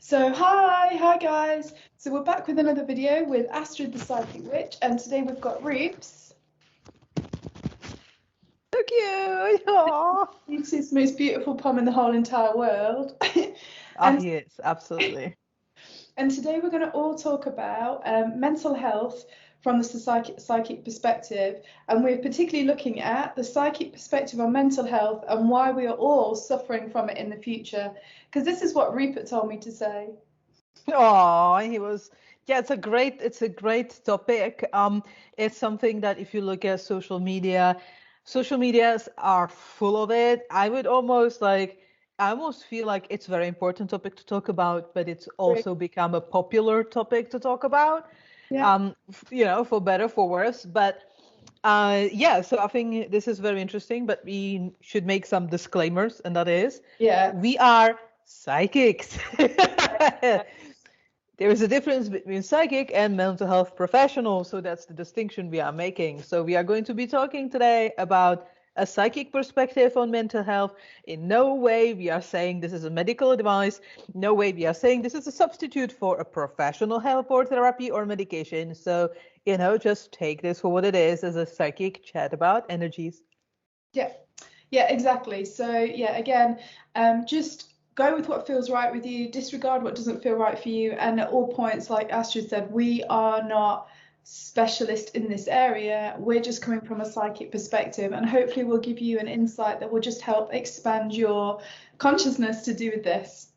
Hi guys. So we're back with another video with Astrid the Psychic Witch, and today we've got Reeves. So cute. Aww. Reeves is the most beautiful pom in the whole entire world. and He is, absolutely. and today we're going to all talk about mental health from the psychic perspective, and we're particularly looking at the psychic perspective on mental health and why we are all suffering from it in the future. Because this is what Rupert told me to say. Oh, he was, yeah, it's a great topic. It's something that if you look at social medias are full of it. I almost feel like it's a very important topic to talk about, but it's also become a popular topic to talk about. Yeah. For better, for worse. But yeah, so I think this is very interesting, but we should make some disclaimers, and that is, Yeah. we are psychics. There is a difference between psychic and mental health professional, so that's the distinction we are making. So we are going to be talking today about a psychic perspective on mental health. In no way we are saying this is a medical advice. No way we are saying this is a substitute for a professional help or therapy or medication. So, just take this for what it is, as a psychic chat about energies. Yeah. Yeah, exactly. So yeah, again, just go with what feels right with you, disregard what doesn't feel right for you, and at all points, like Astrid said, we are not specialists in this area. We're just coming from a psychic perspective, and hopefully we'll give you an insight that will just help expand your consciousness to do with this.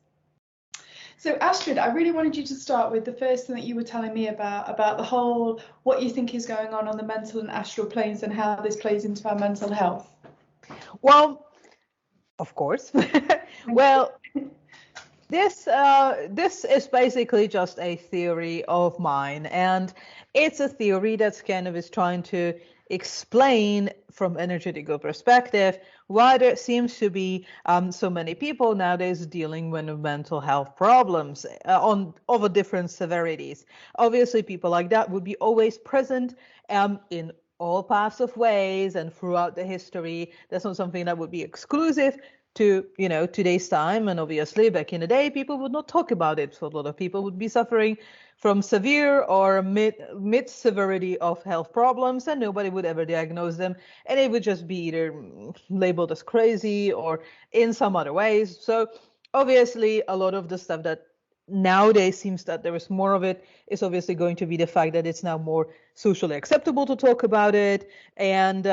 So Astrid, I really wanted you to start with the first thing that you were telling me about the whole what you think is going on the mental and astral planes and how this plays into our mental health. Well, of course. Well, this is basically just a theory of mine, and it's a theory that's kind of is trying to explain from energetical perspective why there seems to be so many people nowadays dealing with mental health problems of a different severities. Obviously, people like that would be always present in all paths of ways and throughout the history. That's not something that would be exclusive to today's time, and obviously back in the day people would not talk about it, so a lot of people would be suffering from severe or mid severity of health problems, and nobody would ever diagnose them, and it would just be either labeled as crazy or in some other ways. So obviously a lot of the stuff that nowadays seems that there is more of it is obviously going to be the fact that it's now more socially acceptable to talk about it, and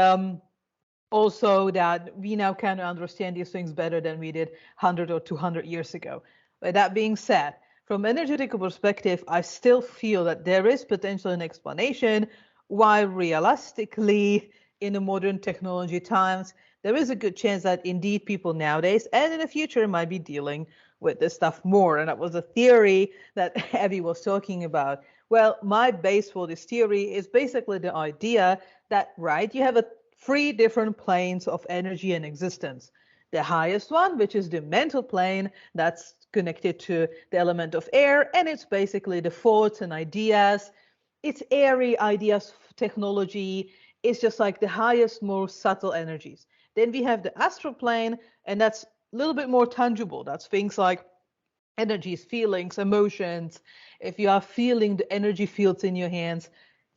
also that we now kind of understand these things better than we did 100 or 200 years ago. But that being said, from an energetical perspective, I still feel that there is potential an explanation why realistically in the modern technology times, there is a good chance that indeed people nowadays and in the future might be dealing with this stuff more. And that was a theory that Abby was talking about. Well, my base for this theory is basically the idea that, right, you have a three different planes of energy and existence. The highest one, which is the mental plane, that's connected to the element of air, and it's basically the thoughts and ideas. It's airy ideas, technology. It's just like the highest, most subtle energies. Then we have the astral plane, and that's a little bit more tangible. That's things like energies, feelings, emotions. If you are feeling the energy fields in your hands,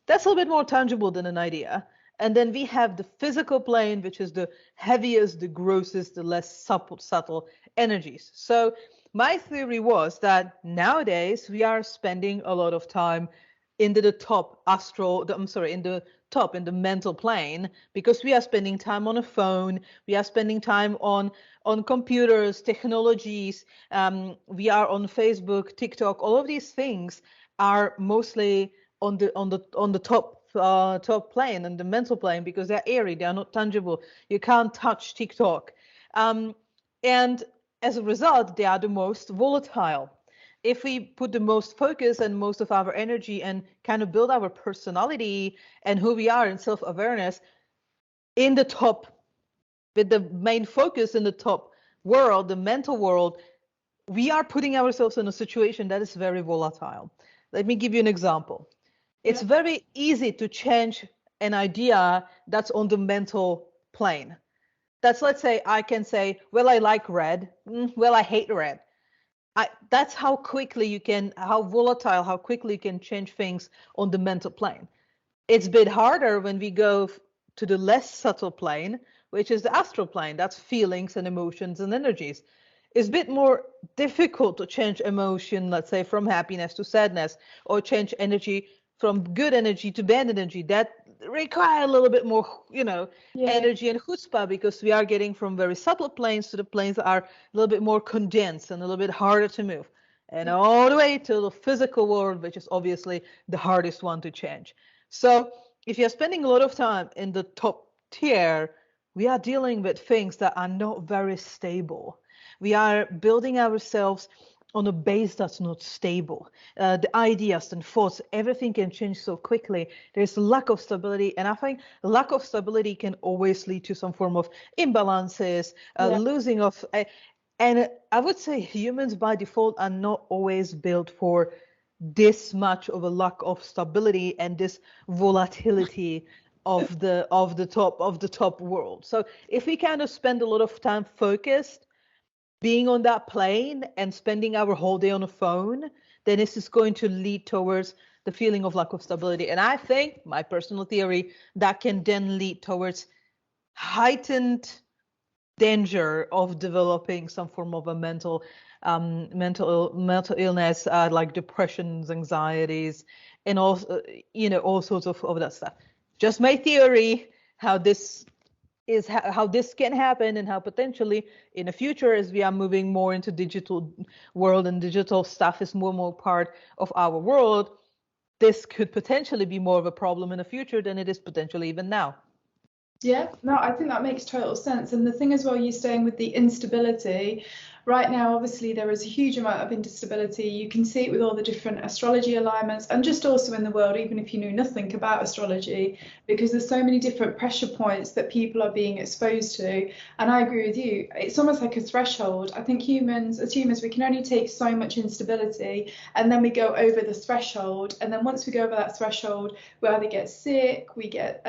that's a little bit more tangible than an idea. And then we have the physical plane, which is the heaviest, the grossest, the less subtle energies. So my theory was that nowadays we are spending a lot of time in the top in the mental plane, because we are spending time on a phone, we are spending time on computers, technologies, we are on Facebook, TikTok. All of these things are mostly on the top plane and the mental plane, because they're airy, they are not tangible. You can't touch TikTok, and as a result, they are the most volatile. If we put the most focus and most of our energy and kind of build our personality and who we are in self-awareness in the top, with the main focus in the top world, the mental world, we are putting ourselves in a situation that is very volatile. Let me give you an example. It's very easy to change an idea that's on the mental plane. That's, let's say, I can say, well, I like red. Well, I hate red. That's how quickly you can, how volatile, how quickly you can change things on the mental plane. It's a bit harder when we go to the less subtle plane, which is the astral plane. That's feelings and emotions and energies. It's a bit more difficult to change emotion, let's say from happiness to sadness, or change energy from good energy to bad energy. That require a little bit more, Yeah. energy and chutzpah, because we are getting from very subtle planes to the planes that are a little bit more condensed and a little bit harder to move. And all the way to the physical world, which is obviously the hardest one to change. So if you're spending a lot of time in the top tier, we are dealing with things that are not very stable. We are building ourselves on a base that's not stable. The ideas and thoughts, everything can change so quickly. There's lack of stability, and I think lack of stability can always lead to some form of imbalances, Yeah. losing of. And I would say humans by default are not always built for this much of a lack of stability and this volatility of the top world. So if we kind of spend a lot of time focused being on that plane and spending our whole day on a phone, then this is going to lead towards the feeling of lack of stability. And I think, my personal theory, that can then lead towards heightened danger of developing some form of a mental illness, like depressions, anxieties, and also all sorts of that stuff. Just my theory, how this how this can happen, and how potentially in the future, as we are moving more into digital world and digital stuff is more and more part of our world, this could potentially be more of a problem in the future than it is potentially even now. Yeah, no, I think that makes total sense. And the thing as well, you're saying with the instability, right now, obviously, there is a huge amount of instability. You can see it with all the different astrology alignments, and just also in the world, even if you knew nothing about astrology, because there's so many different pressure points that people are being exposed to. And I agree with you. It's almost like a threshold. I think as humans, we can only take so much instability, and then we go over the threshold. And then once we go over that threshold, we either get sick, we get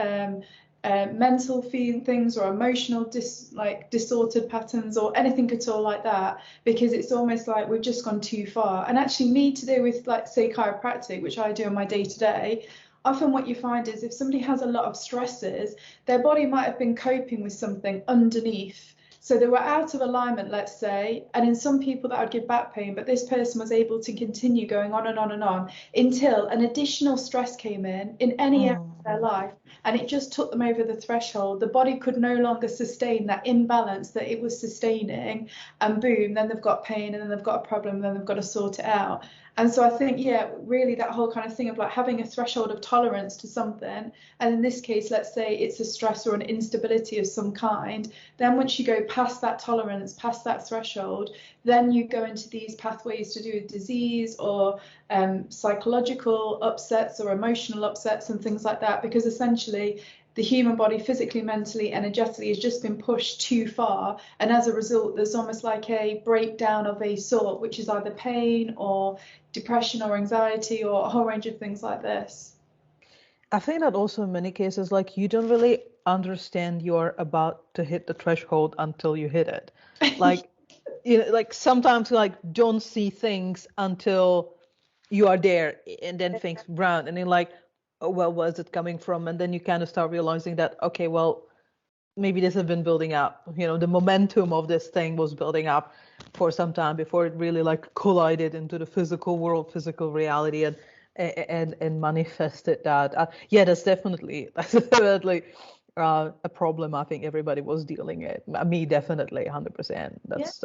mental things or emotional disordered patterns or anything at all like that, because it's almost like we've just gone too far. And actually, me to do with, like, say, chiropractic, which I do in my day-to-day, often what you find is if somebody has a lot of stresses, their body might have been coping with something underneath. So they were out of alignment, let's say, and in some people that would give back pain, but this person was able to continue going on and on and on until an additional stress came in any area of their life, and it just took them over the threshold. The body could no longer sustain that imbalance that it was sustaining, and boom, then they've got pain, and then they've got a problem, and then they've got to sort it out. And so I think, yeah, really that whole kind of thing of like having a threshold of tolerance to something, and in this case, let's say it's a stress or an instability of some kind, then once you go past that tolerance, past that threshold, then you go into these pathways to do with disease or psychological upsets or emotional upsets and things like that, because essentially the human body physically, mentally, energetically has just been pushed too far, and as a result there's almost like a breakdown of a sort, which is either pain or depression or anxiety or a whole range of things like this. I think that also in many cases, like, you don't really understand you're about to hit the threshold until you hit it. Like, like sometimes, like, don't see things until you are there, and then things round, and then like, oh, well, where's it coming from? And then you kind of start realizing that, okay, well, maybe this has been building up. The momentum of this thing was building up for some time before it really like collided into the physical world, physical reality, and manifested that. Yeah, that's definitely a problem. I think everybody was dealing it. Me, definitely, 100%. That's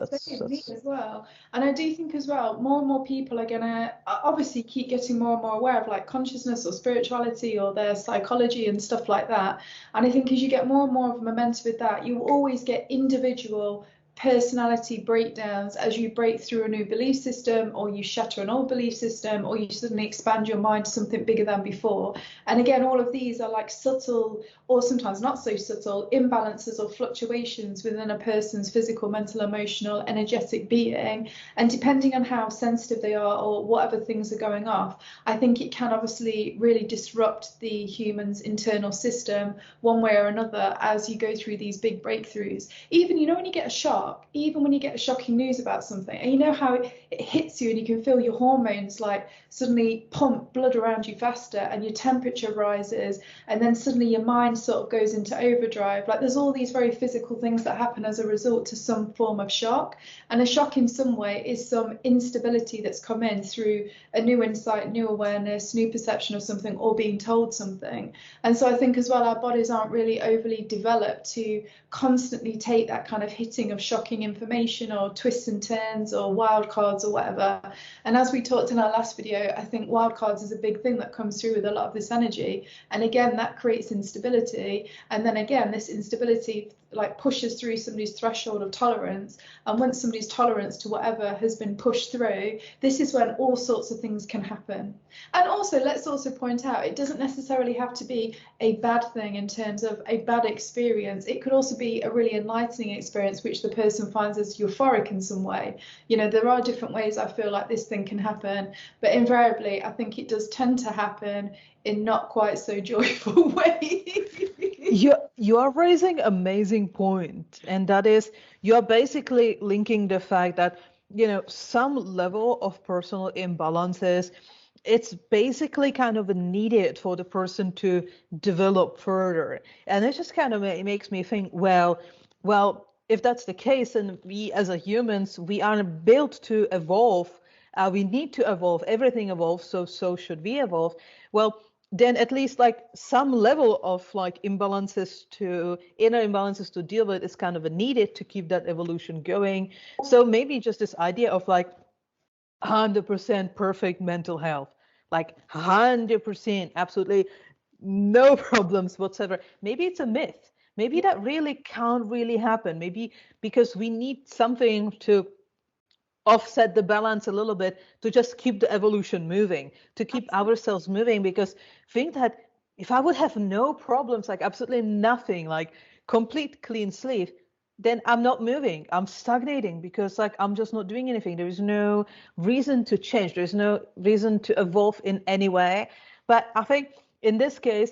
Me as well. And I do think as well, more and more people are gonna obviously keep getting more and more aware of like consciousness or spirituality or their psychology and stuff like that. And I think as you get more and more of a momentum with that, you will always get individual personality breakdowns as you break through a new belief system, or you shatter an old belief system, or you suddenly expand your mind to something bigger than before. And again, all of these are like subtle, or sometimes not so subtle, imbalances or fluctuations within a person's physical, mental, emotional, energetic being. And depending on how sensitive they are or whatever things are going off, I think it can obviously really disrupt the human's internal system one way or another as you go through these big breakthroughs. Even, when you get a shock, shock, even when you get shocking news about something, and you know how it hits you and you can feel your hormones like suddenly pump blood around you faster and your temperature rises, and then suddenly your mind sort of goes into overdrive. Like there's all these very physical things that happen as a result to some form of shock. And a shock in some way is some instability that's come in through a new insight, new awareness, new perception of something, or being told something. And so I think as well, our bodies aren't really overly developed to constantly take that kind of hitting of shocking information or twists and turns or wild cards or whatever. And as we talked in our last video, I think wild cards is a big thing that comes through with a lot of this energy. And again, that creates instability. And then again, this instability like pushes through somebody's threshold of tolerance. And once somebody's tolerance to whatever has been pushed through, this is when all sorts of things can happen. And also, let's also point out, it doesn't necessarily have to be a bad thing in terms of a bad experience. It could also be a really enlightening experience, which the person finds as euphoric in some way. You know, there are different ways I feel like this thing can happen, but invariably, I think it does tend to happen in not quite so joyful ways. You are raising amazing point, and that is you're basically linking the fact that, you know, some level of personal imbalances, it's basically kind of needed for the person to develop further. And it just kind of makes me think, well, if that's the case, then we as a humans, we are built to evolve. We need to evolve. Everything evolves, so should we evolve. Well, then at least like some level of like inner imbalances to deal with is kind of needed to keep that evolution going. So maybe just this idea of like 100% perfect mental health, like 100%, absolutely no problems whatsoever. Maybe it's a myth. Maybe that really can't really happen. Maybe because we need something to offset the balance a little bit to just keep the evolution moving, to keep ourselves moving. Because think that if I would have no problems, like absolutely nothing, like complete clean slate, then I'm not moving. I'm stagnating because like I'm just not doing anything. There is no reason to change. There's no reason to evolve in any way. But I think in this case,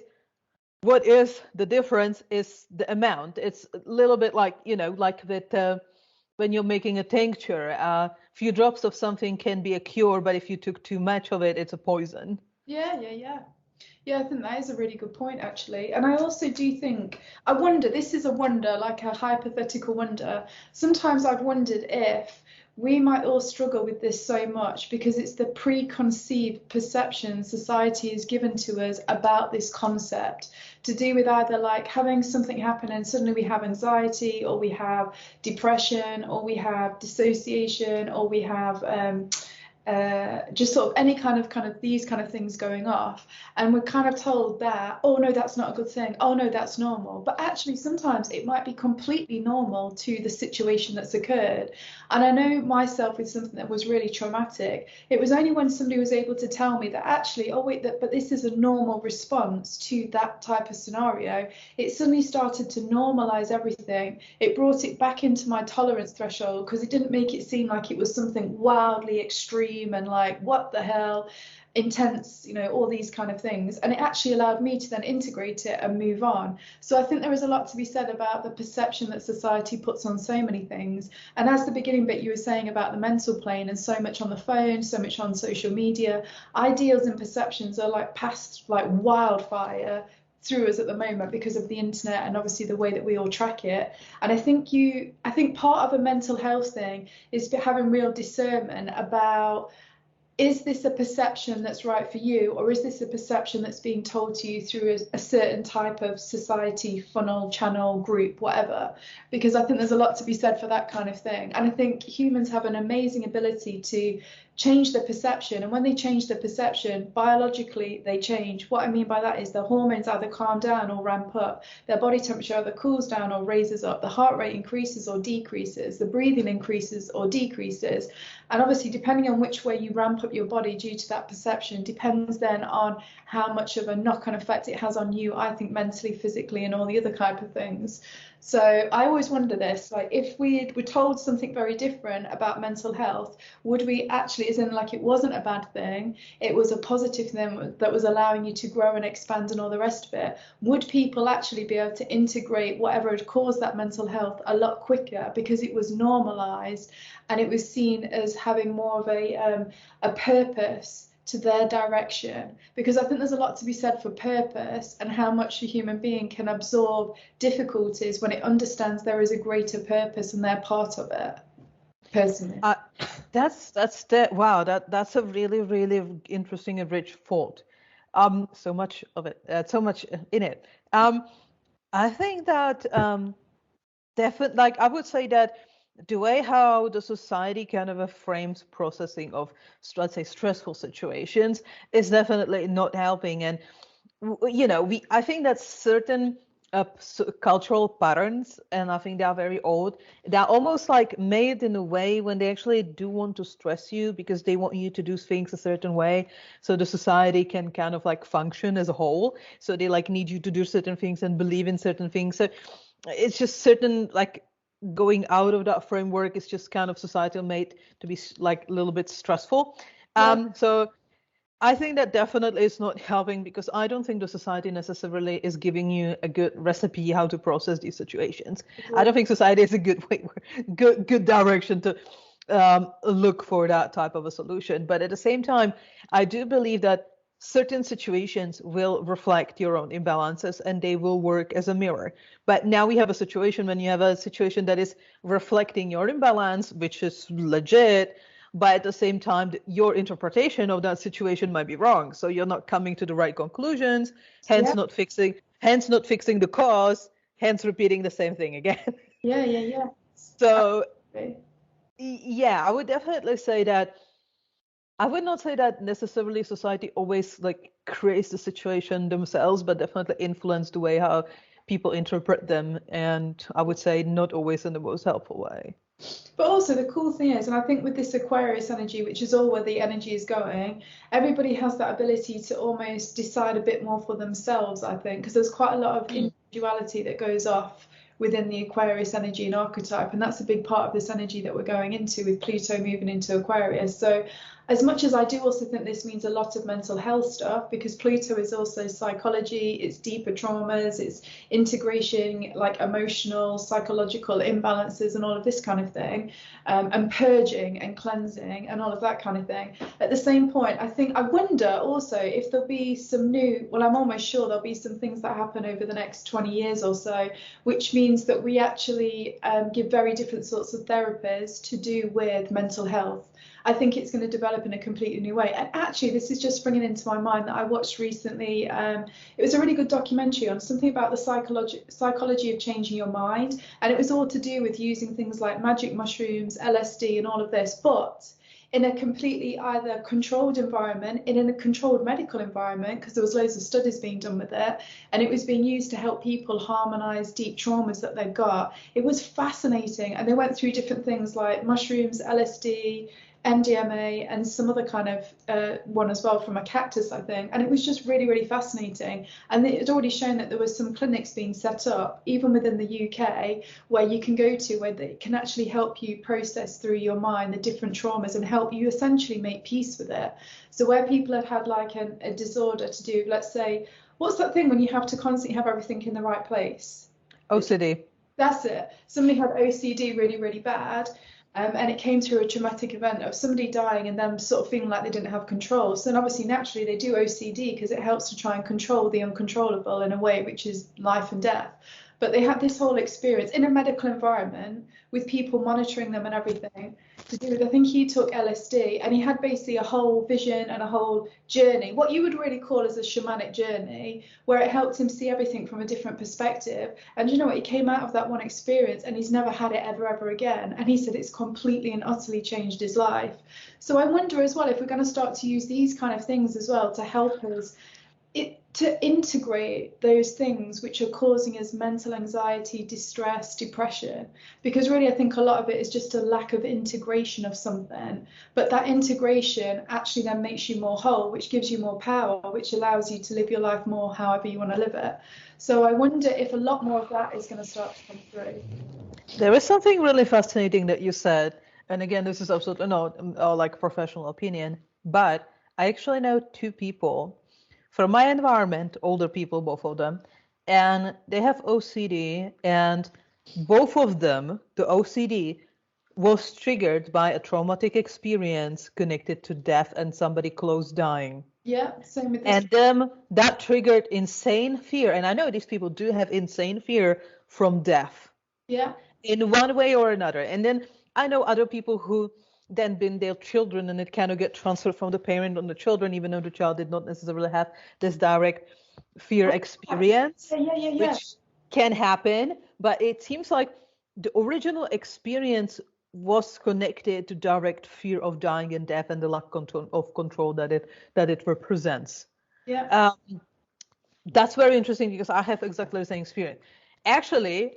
what is the difference is the amount. It's a little bit like, you know, like that when you're making a tincture, a few drops of something can be a cure, but if you took too much of it, it's a poison. Yeah. Yeah, I think that is a really good point, actually. And I also do think, I wonder, this is a wonder, like a hypothetical wonder. Sometimes I've wondered if we might all struggle with this so much because it's the preconceived perception society has given to us about this concept, to do with either like having something happen and suddenly we have anxiety, or we have depression, or we have dissociation, or we have just sort of any kind of these kind of things going off, and we're kind of told that, oh no, that's not a good thing, oh no, that's normal. But actually sometimes it might be completely normal to the situation that's occurred. And I know myself with something that was really traumatic, it was only when somebody was able to tell me that actually, oh wait, but this is a normal response to that type of scenario, it suddenly started to normalize everything. It brought it back into my tolerance threshold, because it didn't make it seem like it was something wildly extreme and like what the hell, intense, you know, all these kind of things. And it actually allowed me to then integrate it and move on. So I think there is a lot to be said about the perception that society puts on so many things. And as the beginning bit you were saying about the mental plane, and so much on the phone, so much on social media, ideals and perceptions are like passed like wildfire through us at the moment because of the internet and obviously the way that we all track it. And I think part of a mental health thing is having real discernment about, is this a perception that's right for you, or is this a perception that's being told to you through a certain type of society, funnel, channel, group, whatever? Because I think there's a lot to be said for that kind of thing. And I think humans have an amazing ability to change the perception, and when they change the perception, biologically they change. What I mean by that is the hormones either calm down or ramp up, their body temperature either cools down or raises up, the heart rate increases or decreases, the breathing increases or decreases. And obviously depending on which way you ramp up your body due to that perception depends then on how much of a knock-on effect it has on you, I think mentally, physically, and all the other type of things. So I always wonder this, like if we were told something very different about mental health, would we actually, as in like it wasn't a bad thing, it was a positive thing that was allowing you to grow and expand and all the rest of it, would people actually be able to integrate whatever had caused that mental health a lot quicker because it was normalized and it was seen as having more of a purpose to their direction? Because I think there's a lot to be said for purpose and how much a human being can absorb difficulties when it understands there is a greater purpose and they're part of it. Personally, that's a really interesting and rich thought. So much of it, so much in it. I think that definitely, like I would say that the way how the society kind of frames processing of, let's say, stressful situations is definitely not helping. And I think that certain cultural patterns, and I think they are very old, they're almost like made in a way when they actually do want to stress you because they want you to do things a certain way so the society can kind of like function as a whole. So they like need you to do certain things and believe in certain things. So it's just certain, like, going out of that framework is just kind of societal made to be like a little bit stressful. So I think that definitely is not helping, because I don't think the society necessarily is giving you a good recipe how to process these situations. I don't think society is a good direction to look for that type of a solution. But at the same time, I do believe that certain situations will reflect your own imbalances and they will work as a mirror. But now we have a situation when you have a situation that is reflecting your imbalance, which is legit, but at the same time, your interpretation of that situation might be wrong. So you're not coming to the right conclusions, hence not fixing the cause, hence repeating the same thing again. Yeah. So yeah, I would definitely say that I would not say that necessarily society always like creates the situation themselves, but definitely influence the way how people interpret them. And I would say not always in the most helpful way. But also the cool thing is, and I think with this Aquarius energy, which is all where the energy is going, everybody has that ability to almost decide a bit more for themselves, I think, because there's quite a lot of individuality that goes off within the Aquarius energy and archetype, and that's a big part of this energy that we're going into with Pluto moving into Aquarius. So as much as I do also think this means a lot of mental health stuff, because Pluto is also psychology, it's deeper traumas, it's integration, like emotional, psychological imbalances and all of this kind of thing, and purging and cleansing and all of that kind of thing. At the same point, I wonder also if there'll be some new, well, I'm almost sure there'll be some things that happen over the next 20 years or so, which means that we actually give very different sorts of therapies to do with mental health. I think it's going to develop in a completely new way. And actually, this is just bringing into my mind that I watched recently. It was a really good documentary on something about the psychology of changing your mind. And it was all to do with using things like magic mushrooms, LSD and all of this, but in a completely either controlled environment, in a controlled medical environment, because there was loads of studies being done with it, and it was being used to help people harmonize deep traumas that they've got. It was fascinating. And they went through different things like mushrooms, LSD, MDMA, and some other kind of one as well from a cactus, I think. And it was just really fascinating. And it had already shown that there were some clinics being set up, even within the UK, where you can go to where they can actually help you process through your mind the different traumas and help you essentially make peace with it. So where people have had like a disorder to do, let's say, what's that thing when you have to constantly have everything in the right place? OCD. That's it. Somebody had OCD really bad. And it came through a traumatic event of somebody dying and them sort of feeling like they didn't have control. So then obviously naturally they do OCD because it helps to try and control the uncontrollable in a way, which is life and death. But they had this whole experience in a medical environment with people monitoring them and everything to do with, I think he took LSD, and he had basically a whole vision and a whole journey, what you would really call as a shamanic journey, where it helped him see everything from a different perspective. And you know what, he came out of that one experience and he's never had it ever again. And he said it's completely and utterly changed his life. So I wonder as well if we're going to start to use these kind of things as well to help us to integrate those things which are causing us mental anxiety, distress, depression, because really I think a lot of it is just a lack of integration of something, but that integration actually then makes you more whole, which gives you more power, which allows you to live your life more however you want to live it. So I wonder if a lot more of that is going to start to come through. There is something really fascinating that you said, and again, this is absolutely not like professional opinion, but I actually know two people from my environment, older people, both of them, and they have OCD, and both of them, the OCD, was triggered by a traumatic experience connected to death and somebody close dying. Yeah, same with this. And that triggered insane fear. And I know these people do have insane fear from death. Yeah. In one way or another. And then I know other people who then been their children, and it kind of get transferred from the parent on the children, even though the child did not necessarily have this direct fear experience, which can happen. But it seems like the original experience was connected to direct fear of dying and death and the lack of control that it represents. Yeah. That's very interesting because I have exactly the same experience. Actually,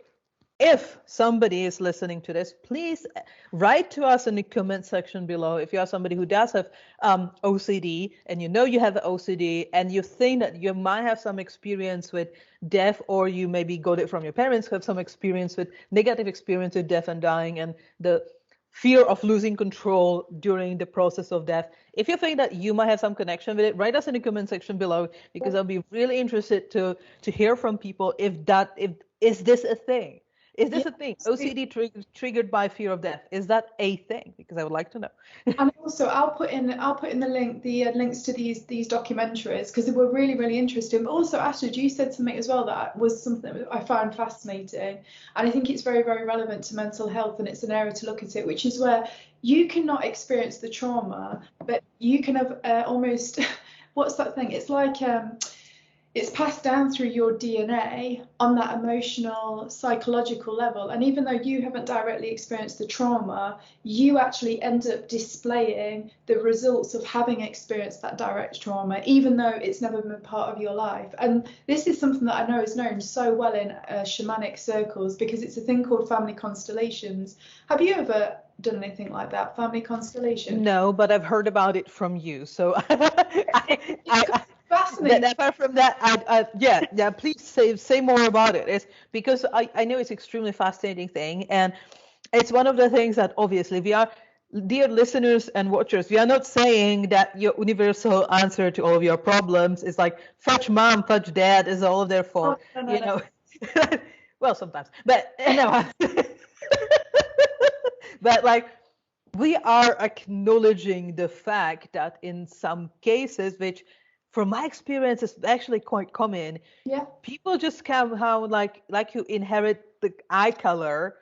if somebody is listening to this, please write to us in the comment section below. If you are somebody who does have OCD and you know you have OCD and you think that you might have some experience with death, or you maybe got it from your parents who have some experience with negative experience with death and dying and the fear of losing control during the process of death. If you think that you might have some connection with it, write us in the comment section below, because I'll be really interested to hear from people if is this a thing? Is this a thing? OCD triggered by fear of death. Is that a thing? Because I would like to know. And also, I'll put in the links to these documentaries, because they were really, really interesting. But also, Astrid, you said something as well that was something that I found fascinating, and I think it's very, very relevant to mental health, and it's an area to look at it, which is where you cannot experience the trauma, but you can have almost what's that thing? It's like it's passed down through your DNA on that emotional, psychological level. And even though you haven't directly experienced the trauma, you actually end up displaying the results of having experienced that direct trauma, even though it's never been part of your life. And this is something that I know is known so well in shamanic circles, because it's a thing called family constellations. Have you ever done anything like that, family constellation? No, but I've heard about it from you. So fascinating. Apart from that, yeah, please say more about it. It's because I know it's extremely fascinating thing, and it's one of the things that obviously we are, dear listeners and watchers, we are not saying that your universal answer to all of your problems is like fudge mom, fudge dad is all of their fault. Oh, no, you know. Well, sometimes, but no. But like, we are acknowledging the fact that in some cases, which from my experience is actually quite common, people just somehow like you inherit the eye color,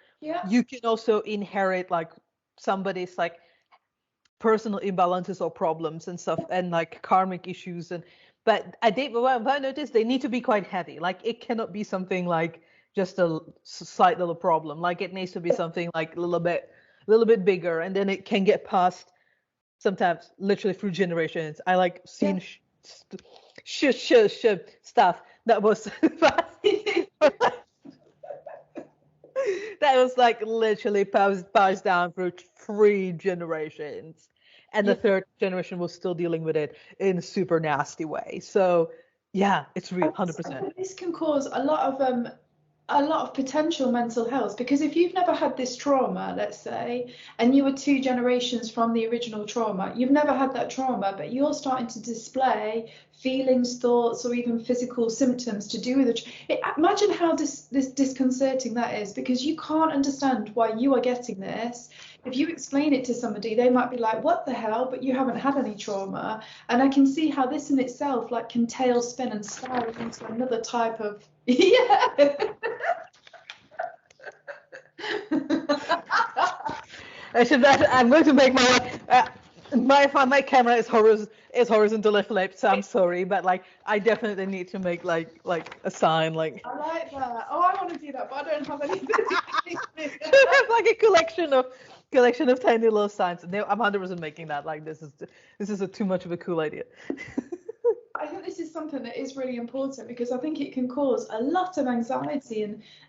you can also inherit like somebody's like personal imbalances or problems and stuff, and like karmic issues. And but what I noticed, they need to be quite heavy. Like it cannot be something like just a slight little problem. Like it needs to be something like a little bit bigger, and then it can get passed sometimes literally through generations. I like seen stuff that was that was like literally passed down through 3 generations, and the 3rd generation was still dealing with it in a super nasty way. So yeah, it's real, 100%. This can cause a lot of potential mental health, because if you've never had this trauma, let's say, and you were 2 generations from the original trauma, you've never had that trauma, but you're starting to display feelings, thoughts, or even physical symptoms to do with it. Imagine how this disconcerting that is, because you can't understand why you are getting this. If you explain it to somebody, they might be like, what the hell, but you haven't had any trauma. And I can see how this in itself like can tailspin and spiral into another type of I'm going to make my camera is horizontally flipped, so I'm sorry, but like I definitely need to make like a sign like. I like that. Oh, I want to do that, but I don't have anything. Have like a collection of tiny little signs. No, I'm 100% making that. Like this is too much of a cool idea. I think this is something that is really important, because I think it can cause a lot of anxiety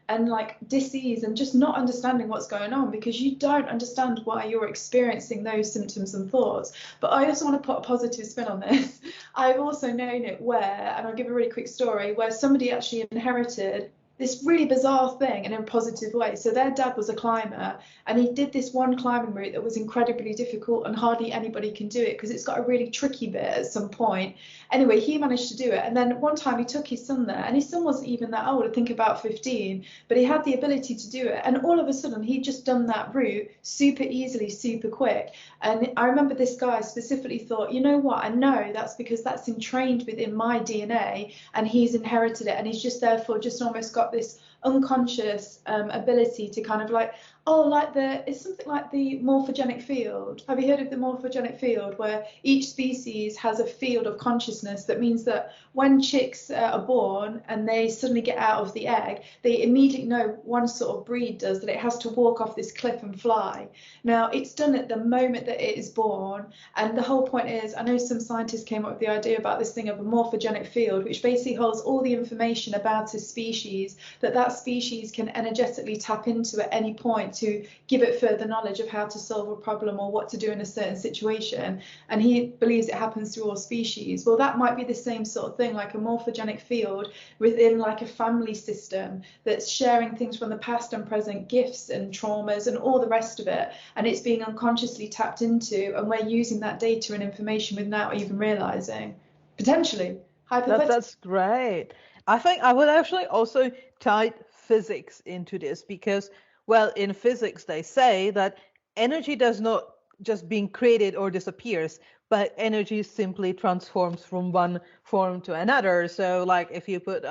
and like dis-ease and just not understanding what's going on, because you don't understand why you're experiencing those symptoms and thoughts. But I also want to put a positive spin on this. I've also known it where, and I'll give a really quick story, where somebody actually inherited this really bizarre thing in a positive way. So their dad was a climber, and he did this one climbing route that was incredibly difficult and hardly anybody can do it because it's got a really tricky bit at some point. Anyway, he managed to do it. And then one time he took his son there, and his son wasn't even that old, I think about 15, but he had the ability to do it. And all of a sudden he'd just done that route super easily, super quick. And I remember this guy specifically thought, you know what, I know that's because that's entrained within my DNA and he's inherited it, and he's just therefore just almost got this unconscious ability to kind of like, oh, like it's something like the morphogenic field. Have you heard of the morphogenic field, where each species has a field of consciousness that means that when chicks are born and they suddenly get out of the egg, they immediately know, one sort of breed does, that it has to walk off this cliff and fly. Now, it's done at the moment that it is born, and the whole point is, I know some scientists came up with the idea about this thing of a morphogenic field, which basically holds all the information about a species that species can energetically tap into at any point to give it further knowledge of how to solve a problem or what to do in a certain situation. And he believes it happens through all species. Well, that might be the same sort of thing, like a morphogenic field within like a family system that's sharing things from the past and present, gifts and traumas and all the rest of it, and it's being unconsciously tapped into, and we're using that data and information without even realizing, potentially. That's great. I think I would actually also tie physics into this, because, well, in physics they say that energy does not just being created or disappears, but energy simply transforms from one form to another. So like if you put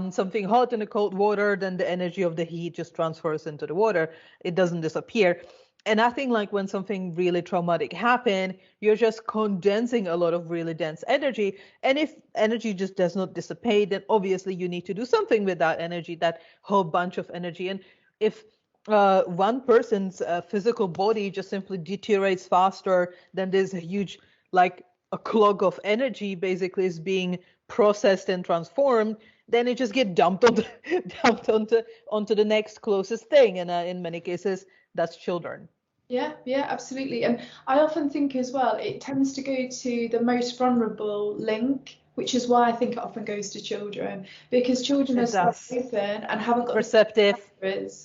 something hot in the cold water, then the energy of the heat just transfers into the water. It doesn't disappear. And I think like when something really traumatic happened, you're just condensing a lot of really dense energy. And if energy just does not dissipate, then obviously you need to do something with that energy, that whole bunch of energy. And if one person's physical body just simply deteriorates faster, then there's a huge, like a clog of energy basically is being processed and transformed, then it just gets dumped onto the next closest thing. And in many cases, that's children. Yeah, absolutely. And I often think as well, it tends to go to the most vulnerable link, which is why I think it often goes to children, because children are so open and haven't got perceptive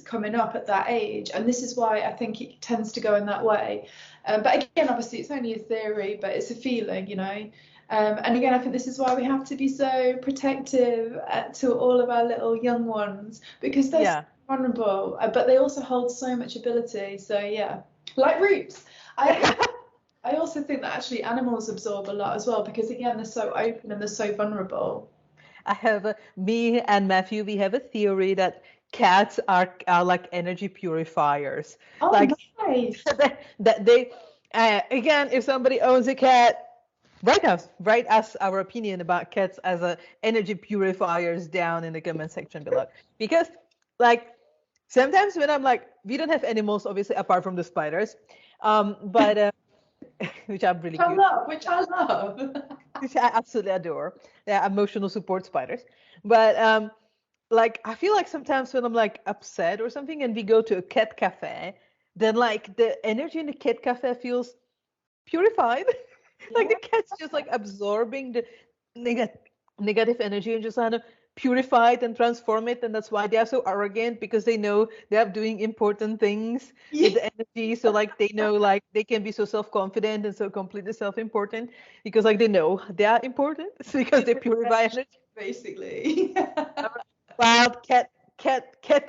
coming up at that age. And this is why I think it tends to go in that way. But again, obviously, it's only a theory, but it's a feeling, you know. And again, I think this is why we have to be so protective to all of our little young ones, because they're so vulnerable, but they also hold so much ability. So yeah, like roots. I also think that actually animals absorb a lot as well, because again, they're so open and they're so vulnerable. Me and Matthew, we have a theory that cats are like energy purifiers. Oh, like, nice. that they, again, if somebody owns a cat, write us our opinion about cats as energy purifiers down in the comment section below. Because like sometimes when I'm like, we don't have animals obviously apart from the spiders, but which I'm really cute. Which I love. Which I absolutely adore. They're emotional support spiders. But like I feel like sometimes when I'm like upset or something and we go to a cat cafe, then like the energy in the cat cafe feels purified. Like the cat's just like absorbing the negative energy and just kind of purify it and transform it. And that's why they are so arrogant, because they know they are doing important things with the energy. So like they know like they can be so self-confident and so completely self-important, because like they know they are important. It's because they purify energy. Basically. Wild cat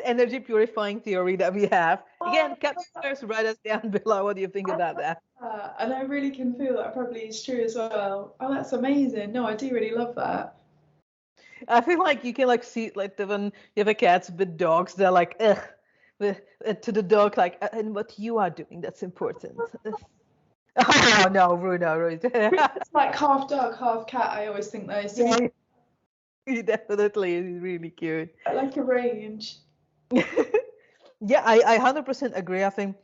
energy purifying theory that we have. Again, cat listeners, write us down below. What do you think about that? And I really can feel that probably is true as well. Oh, that's amazing. No, I do really love that. I feel like you can like see like when you have a cats with dogs, they're like, ugh, to the dog, like, and what you are doing, that's important. Oh no, Bruno. It's like half dog, half cat. I always think those. Yeah, he definitely is really cute. Like a range. Yeah, I 100% agree. I think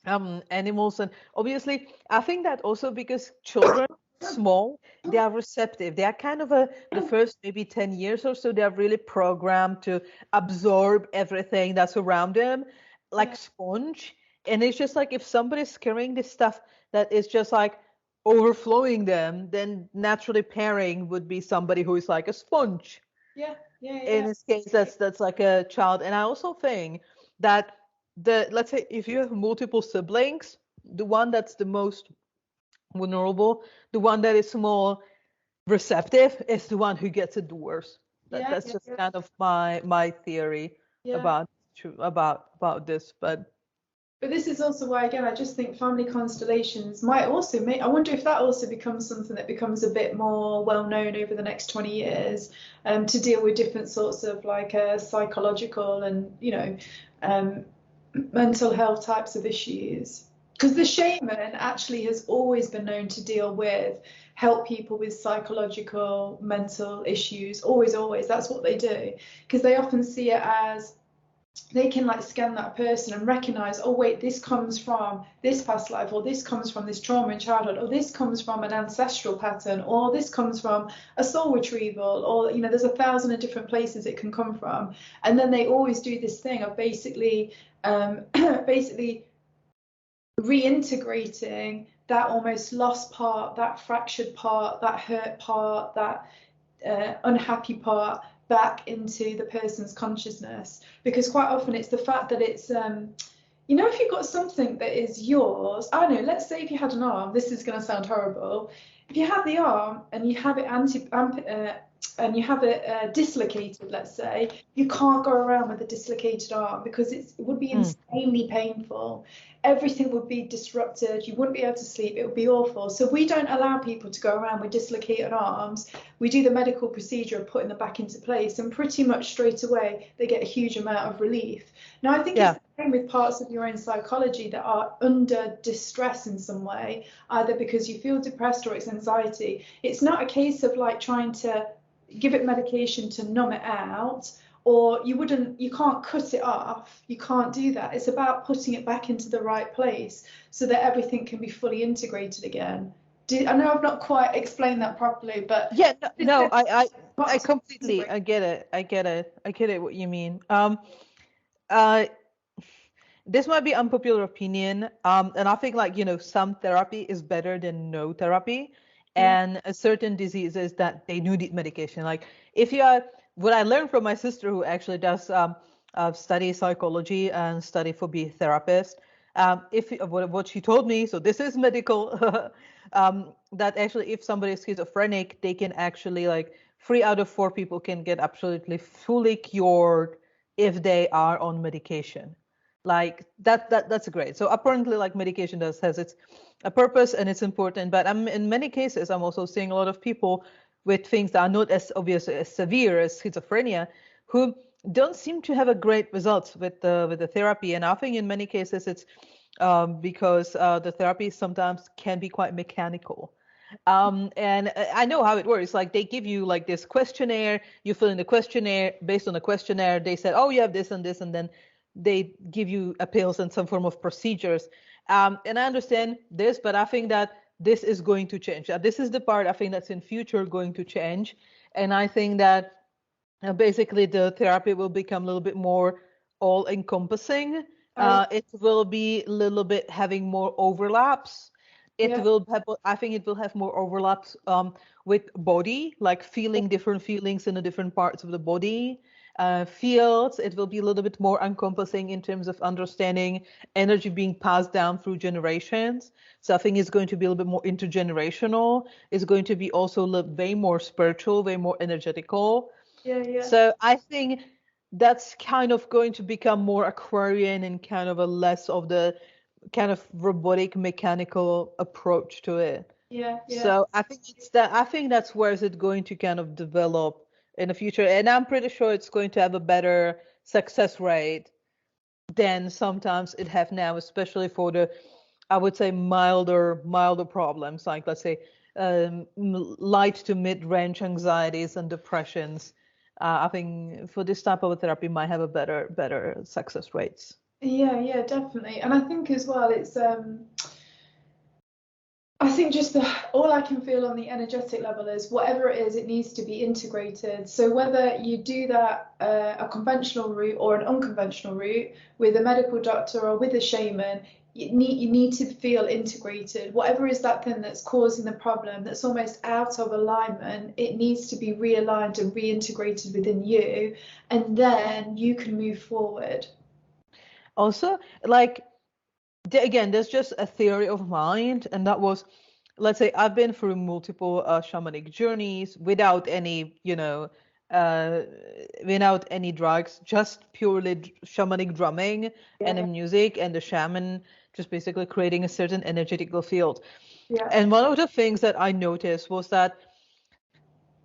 animals, and obviously I think that also because children small, they are receptive. They are kind of the first maybe 10 years or so, they're really programmed to absorb everything that's around them, like Yeah. sponge. And it's just like if somebody's carrying this stuff that is just like overflowing them, then naturally pairing would be somebody who is like a sponge. Yeah. Yeah. In Yeah. this case, that's like a child. And I also think that let's say if you have multiple siblings, the one that's the most vulnerable, the one that is more receptive is the one who gets it the worst. Yeah. That's Yeah. just Yeah. kind of my theory Yeah. about about this. But this is also why, again, I just think family constellations might also make, I wonder if that also becomes something that becomes a bit more well known over the next 20 years, to deal with different sorts of like psychological and, um, mental health types of issues. Because the shaman actually has always been known to deal with, help people with psychological, mental issues. Always, always. That's what they do. Because they often see it as, they can like scan that person and recognize, oh wait, this comes from this past life, or this comes from this trauma in childhood, or this comes from an ancestral pattern, or this comes from a soul retrieval, or there's 1,000 of different places it can come from. And then they always do this thing of basically basically reintegrating that almost lost part, that fractured part, that hurt part, that unhappy part back into the person's consciousness. Because quite often it's the fact that it's if you've got something that is yours, I don't know, let's say if you had an arm, this is going to sound horrible, if you have the arm and you have it dislocated, let's say, you can't go around with a dislocated arm because it would be insanely painful. Everything would be disrupted. You wouldn't be able to sleep. It would be awful. So we don't allow people to go around with dislocated arms. We do the medical procedure of putting them back into place, and pretty much straight away they get a huge amount of relief. Now, I think it's the same with parts of your own psychology that are under distress in some way, either because you feel depressed or it's anxiety. It's not a case of like trying to give it medication to numb it out, or you can't cut it off. You can't do that. It's about putting it back into the right place so that everything can be fully integrated again. I know I've not quite explained that properly, but yeah, no, I completely, I get it what you mean. This might be unpopular opinion, and I think like some therapy is better than no therapy, and certain diseases that they do need medication. Like if you are, what I learned from my sister who actually does study psychology and study for be a therapist, if what she told me, so this is medical, that actually if somebody is schizophrenic, they can actually like 3 out of 4 people can get absolutely fully cured if they are on medication. Like that's great. So apparently like medication has its a purpose and it's important, but in many cases I'm also seeing a lot of people with things that are not as obvious as severe as schizophrenia who don't seem to have a great results with the therapy. And I think in many cases it's because the therapy sometimes can be quite mechanical. And I know how it works. Like they give you like this questionnaire, you fill in the questionnaire. Based on the questionnaire, they said, oh, you have this and this, and then they give you appeals and some form of procedures. And I understand this, but I think that this is going to change. This is the part I think that's in future going to change. And I think that basically the therapy will become a little bit more all encompassing. It will be a little bit having more overlaps. It will have, I think it will have more overlaps with body, like feeling different feelings in the different parts of the body. Fields, it will be a little bit more encompassing in terms of understanding energy being passed down through generations. So I think it's going to be a little bit more intergenerational. It's going to be also way more spiritual, way more energetical. Yeah. So I think that's kind of going to become more Aquarian and kind of a less of the kind of robotic mechanical approach to it. Yeah. So I think I think that's where is it going to kind of develop in the future. And I'm pretty sure it's going to have a better success rate than sometimes it have now, especially for the, I would say, milder problems, like let's say light to mid-range anxieties and depressions. I think for this type of therapy might have a better success rates. Yeah, definitely. And I think as well, it's I think just all I can feel on the energetic level is whatever it is, it needs to be integrated. So whether you do that a conventional route or an unconventional route with a medical doctor or with a shaman, you need to feel integrated. Whatever is that thing that's causing the problem, that's almost out of alignment, it needs to be realigned and reintegrated within you, and then you can move forward. Also, like, again, there's just a theory of mind, and that was, let's say, I've been through multiple shamanic journeys without any, uh, without any drugs, just purely shamanic drumming and the Yeah, music and the shaman just basically creating a certain energetical field. yeah, And one of the things that I noticed was that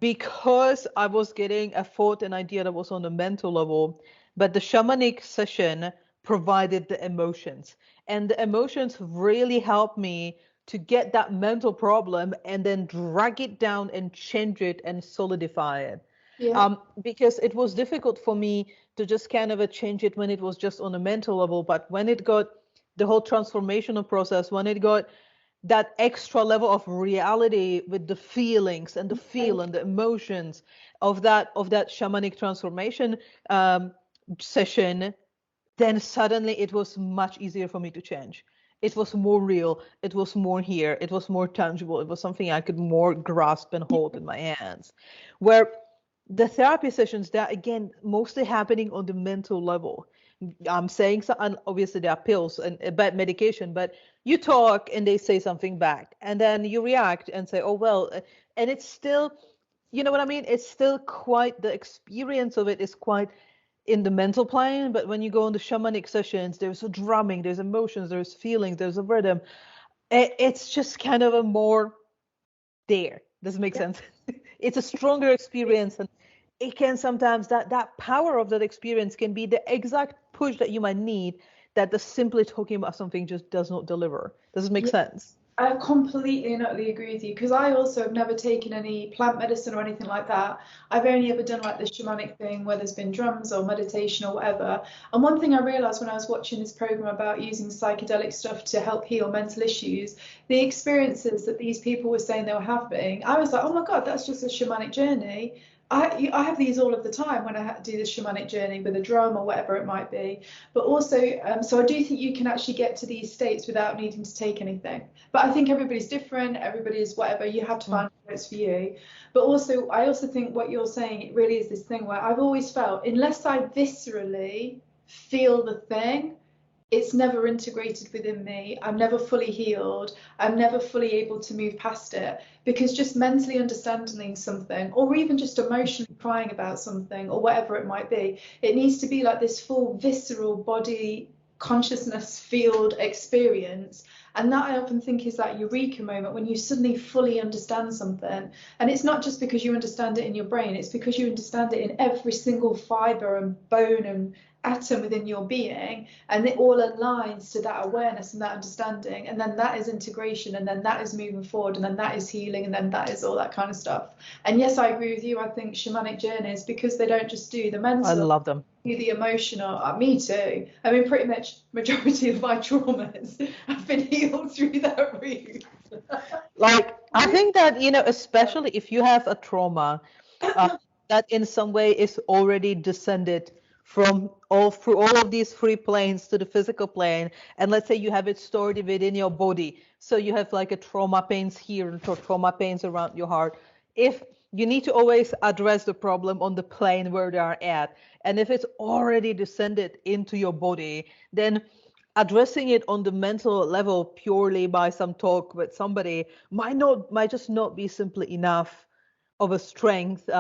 because I was getting a thought and idea that was on the mental level, but the shamanic session provided the emotions. And the emotions really helped me to get that mental problem and then drag it down and change it and solidify it. yeah, Because it was difficult for me to just kind of change it when it was just on a mental level, but when it got the whole transformational process, when it got that extra level of reality with the feelings and the feel and the emotions of that shamanic transformation session, then suddenly it was much easier for me to change. It was more real, it was more here, it was more tangible, it was something I could more grasp and hold in my hands. Where the therapy sessions, that again mostly happening on the mental level. I'm saying so, and obviously there are pills and bad medication, but you talk and they say something back, and then you react and say, "Oh well," and it's still, you know what I mean? It's still quite the experience of it is quite in the mental plane, but when you go on the shamanic sessions, there's a drumming, there's emotions, there's feelings, there's a rhythm. It's just kind of a more there. Does it make sense? It's a stronger experience, and it can sometimes that power of that experience can be the exact push that you might need that the simply talking about something just does not deliver. Does it make yeah. sense? I completely and utterly agree with you because I also have never taken any plant medicine or anything like that. I've only ever done like the shamanic thing where there's been drums or meditation or whatever. And one thing I realized when I was watching this program about using psychedelic stuff to help heal mental issues, the experiences that these people were saying they were having, I was like, oh my God, that's just a shamanic journey. I have these all of the time when I do this shamanic journey with a drum or whatever it might be. But also, so I do think you can actually get to these states without needing to take anything. But I think everybody's different, everybody's whatever, you have to Mm. find what it's for you. But also, I also think what you're saying, it really is this thing where I've always felt, unless I viscerally feel the thing, it's never integrated within me. I'm never fully healed. I'm never fully able to move past it because just mentally understanding something, or even just emotionally crying about something, or whatever it might be, it needs to be like this full visceral body consciousness field experience. And that I often think is that eureka moment when you suddenly fully understand something. And it's not just because you understand it in your brain, it's because you understand it in every single fiber and bone and atom within your being, and it all aligns to that awareness and that understanding, and then that is integration, and then that is moving forward, and then that is healing, and then that is all that kind of stuff. And yes, I agree with you. I think shamanic journeys, because they don't just do the I mental, love them. do the emotional. Me too. I mean, pretty much majority of my traumas have been healed through that route. Like, I think that, especially if you have a trauma uh, that in some way is already descended from all through all of these three planes to the physical plane, and let's say you have it stored within your body, so you have like a trauma pains here and trauma pains around your heart. If you need to always address the problem on the plane where they are at, and if it's already descended into your body, then addressing it on the mental level purely by some talk with somebody might just not be simply enough of a strength,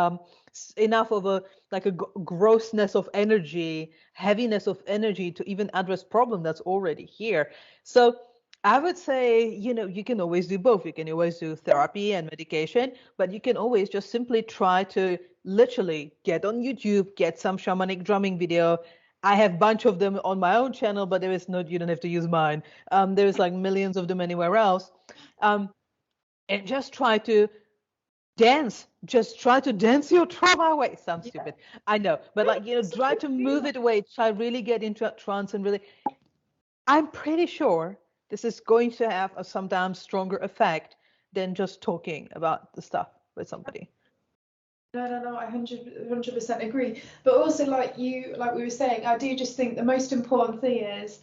enough of a like a grossness of energy, heaviness of energy to even address problem that's already here. So I would say, you can always do both. You can always do therapy and medication, but you can always just simply try to literally get on YouTube, get some shamanic drumming video. I have a bunch of them on my own channel, but there is no, you don't have to use mine. There's like millions of them anywhere else. Um, and just try to dance. Just try to dance your trauma away. Sounds Yeah. stupid. I know. But like, try to move it away. Try really get into a trance and really, I'm pretty sure this is going to have a sometimes stronger effect than just talking about the stuff with somebody. No, I 100% agree. But also, like we were saying, I do just think the most important thing is,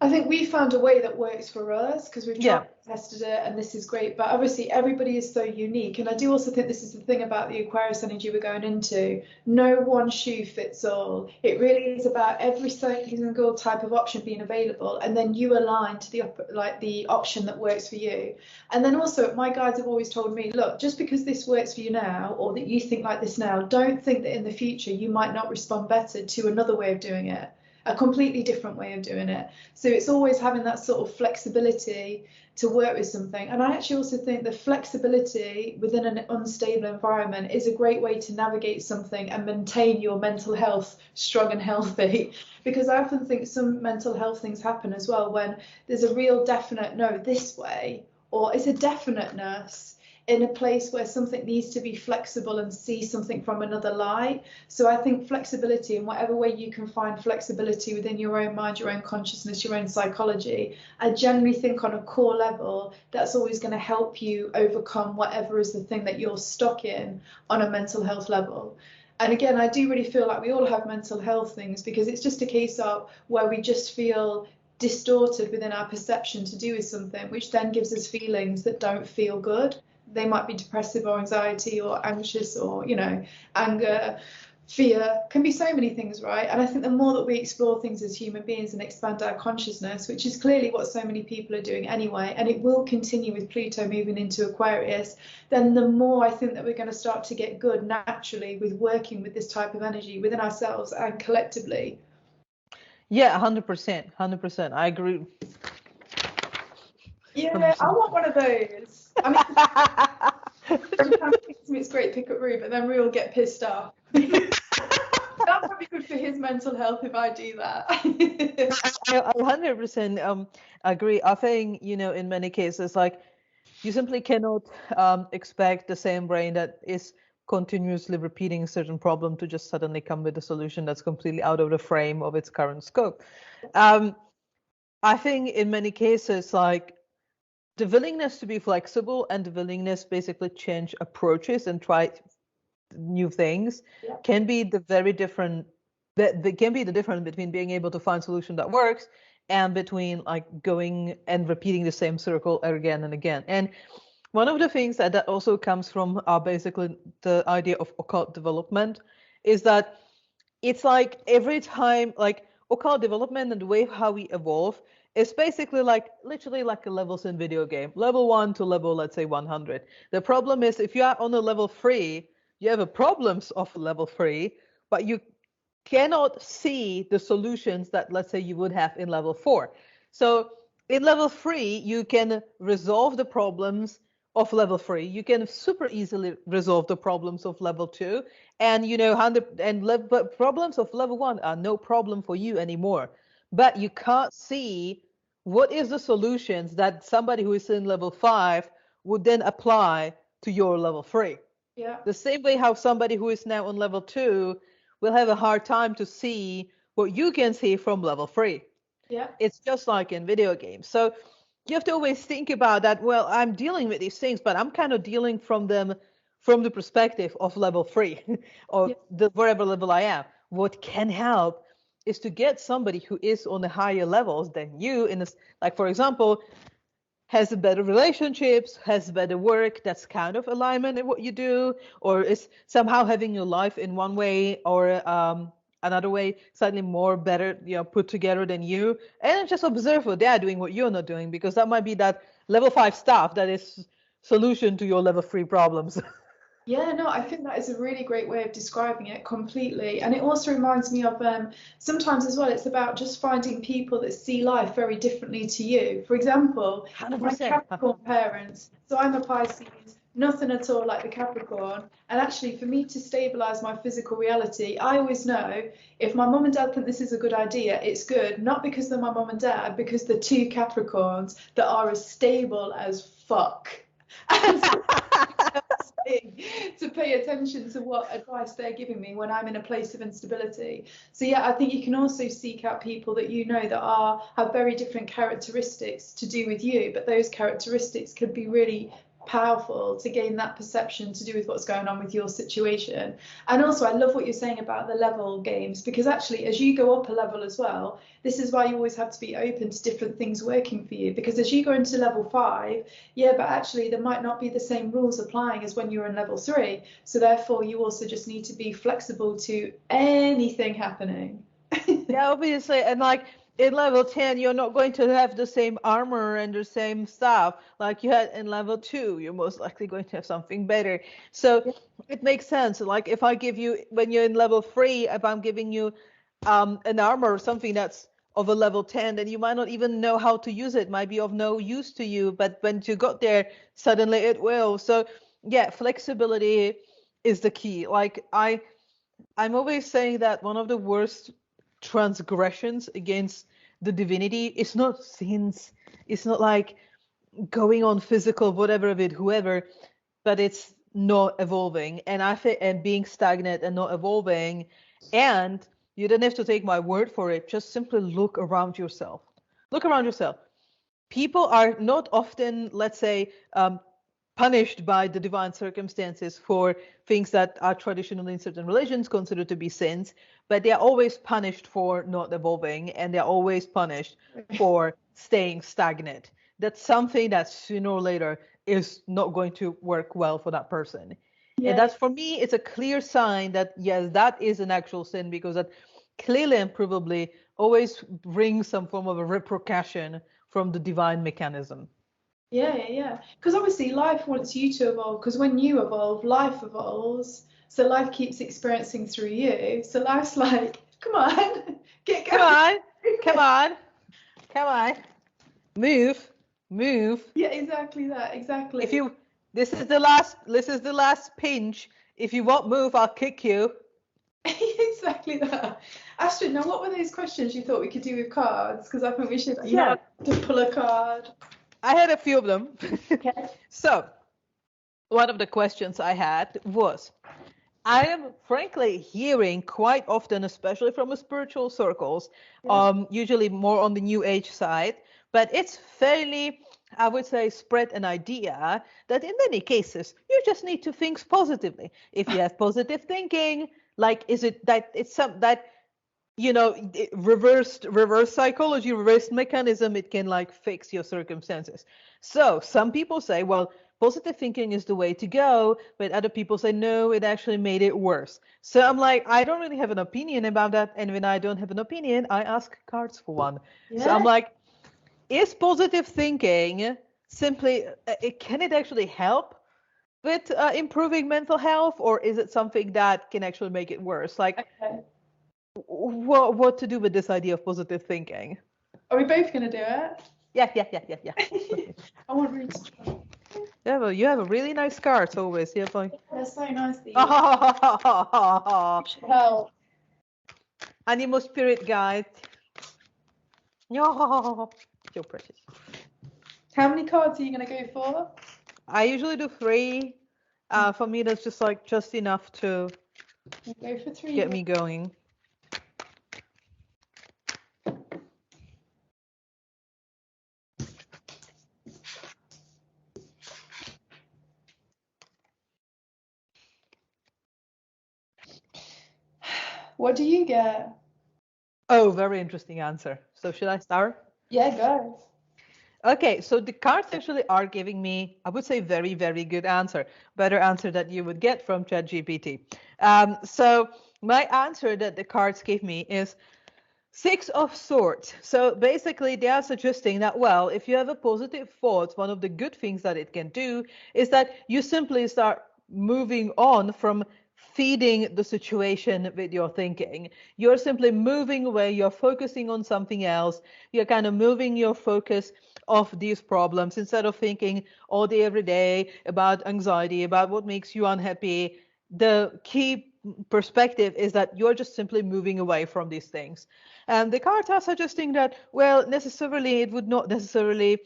I think we found a way that works for us because we've tried tested it, and this is great. But obviously, everybody is so unique, and I do also think this is the thing about the Aquarius energy we're going into. No one shoe fits all. It really is about every single type of option being available, and then you align to the option that works for you. And then also, my guides have always told me, look, just because this works for you now, or that you think like this now, don't think that in the future you might not respond better to another way of doing it. A completely different way of doing it. So it's always having that sort of flexibility to work with something. And I actually also think the flexibility within an unstable environment is a great way to navigate something and maintain your mental health strong and healthy. Because I often think some mental health things happen as well when there's a real definite no this way, or it's a definiteness in a place where something needs to be flexible and see something from another light. So I think flexibility, in whatever way you can find flexibility within your own mind, your own consciousness, your own psychology, I generally think on a core level, that's always going to help you overcome whatever is the thing that you're stuck in on a mental health level. And again, I do really feel like we all have mental health things, because it's just a case of where we just feel distorted within our perception to do with something, which then gives us feelings that don't feel good. They might be depressive or anxiety or anxious or, anger, fear, can be so many things, right? And I think the more that we explore things as human beings and expand our consciousness, which is clearly what so many people are doing anyway, and it will continue with Pluto moving into Aquarius, then the more I think that we're going to start to get good naturally with working with this type of energy within ourselves and collectively. Yeah, 100%, 100%. I agree. Yeah, 100%. I want one of those. I mean, sometimes it's great pick up Rue, but then Rue will get pissed off. That's probably good for his mental health if I do that. I 100% agree. I think, in many cases, like, you simply cannot expect the same brain that is continuously repeating a certain problem to just suddenly come with a solution that's completely out of the frame of its current scope. I think in many cases, like, the willingness to be flexible and the willingness basically change approaches and try new things can be the very different, that can be the difference between being able to find a solution that works and between like going and repeating the same circle again and again. And one of the things that also comes from basically the idea of occult development is that it's like every time, like, occult development and the way how we evolve is basically like literally like a levels in video game, level 1 to level, let's say, 100. The problem is if you are on a level 3, you have problems of level 3, but you cannot see the solutions that, let's say, you would have in level 4. So in level 3, you can resolve the problems of level 3. You can super easily resolve the problems of level 2, and problems of level 1 are no problem for you anymore. But you can't see what is the solutions that somebody who is in level 5 would then apply to your level 3. Yeah. The same way how somebody who is now on level 2 will have a hard time to see what you can see from level 3. Yeah. It's just like in video games. So you have to always think about that. Well, I'm dealing with these things, but I'm kind of dealing from them from the perspective of level 3 or wherever level I am. What can help is to get somebody who is on the higher levels than you, in this, like, for example, has better relationships, has better work, that's kind of alignment in what you do, or is somehow having your life in one way or another way slightly more better, put together than you, and just observe what they're doing, what you're not doing, because that might be that level 5 stuff that is solution to your level 3 problems. Yeah, no, I think that is a really great way of describing it completely. And it also reminds me of sometimes as well, it's about just finding people that see life very differently to you. For example, 100%. my Capricorn parents, so I'm a Pisces, nothing at all like the Capricorn. And actually, for me to stabilize my physical reality, I always know if my mum and dad think this is a good idea, it's good, not because they're my mum and dad, because they're two Capricorns that are as stable as fuck. And so, to pay attention to what advice they're giving me when I'm in a place of instability. So yeah, I think you can also seek out people that you know that have very different characteristics to do with you, but those characteristics could be really powerful to gain that perception to do with what's going on with your situation. And also I love what you're saying about the level games, because actually as you go up a level as well, this is why you always have to be open to different things working for you, because as you go into level 5, yeah, but actually there might not be the same rules applying as when you're in level 3, so therefore you also just need to be flexible to anything happening. Yeah, obviously, and like in level 10, you're not going to have the same armor and the same stuff like you had in level 2. You're most likely going to have something better. So it makes sense. Like if I give you, when you're in level 3, if I'm giving you an armor or something that's of a level 10, then you might not even know how to use it. Might be of no use to you, but when you got there, suddenly it will. So yeah, flexibility is the key. Like I'm always saying that one of the worst transgressions against the divinity is not sins. It's not like going on physical whatever of it, whoever, but it's not evolving. And I think, and being stagnant and not evolving. And you don't have to take my word for it. Just simply look around yourself. Look around yourself. People are not often, let's say, punished by the divine circumstances for things that are traditionally in certain religions considered to be sins, but they're always punished for not evolving, and they're always punished for staying stagnant. That's something that sooner or later is not going to work well for that person. Yeah. And that's, for me, it's a clear sign that yes, that is an actual sin, because that clearly and provably always brings some form of a repercussion from the divine mechanism. Yeah. Because obviously life wants you to evolve, because when you evolve, life evolves. So life keeps experiencing through you. So life's like, come on, get going. Come on. Move. Yeah, exactly that, exactly. This is the last pinch. If you won't move, I'll kick you. Exactly that. Astrid, now what were those questions you thought we could do with cards? Because I think we should, to pull a card. I had a few of them. Okay. So, one of the questions I had was, I am frankly hearing quite often, especially from the spiritual circles, usually more on the New Age side, but it's fairly, I would say, spread an idea that in many cases, you just need to think positively. If you have positive thinking, like, is it that it's some that, you know, reverse psychology, reverse mechanism, it can like fix your circumstances. So some people say, well, positive thinking is the way to go, but other people say, no, it actually made it worse. So I'm like, I don't really have an opinion about that. And when I don't have an opinion, I ask cards for one. Yeah. So I'm like, is positive thinking simply, can it actually help with improving mental health, or is it something that can actually make it worse? Like, okay. What to do with this idea of positive thinking? Are we both going to do it? Yeah. I want Ruth to try. Yeah, well, you have a really nice cards always. Yeah, like... They're so nice. Help. Animal spirit guide. Oh, so precious. How many cards are you going to go for? I usually do 3. For me, that's just enough to go for 3. Get me going. What do you get? Oh, very interesting answer. So should I start? Yeah, go. Okay, so the cards actually are giving me, I would say, very, very good answer. Better answer that you would get from ChatGPT. So my answer that the cards give me is 6 of Swords. So basically they are suggesting that, well, if you have a positive thought, one of the good things that it can do is that you simply start moving on from feeding the situation with your thinking. You're simply moving away, you're focusing on something else, you're kind of moving your focus off these problems instead of thinking all day, every day about anxiety, about what makes you unhappy. The key perspective is that you're just simply moving away from these things. And the cards are suggesting that, well, necessarily it would not necessarily